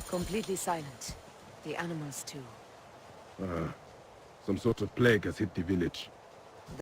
Completely silent. The animals too. Some sort of plague has hit the village.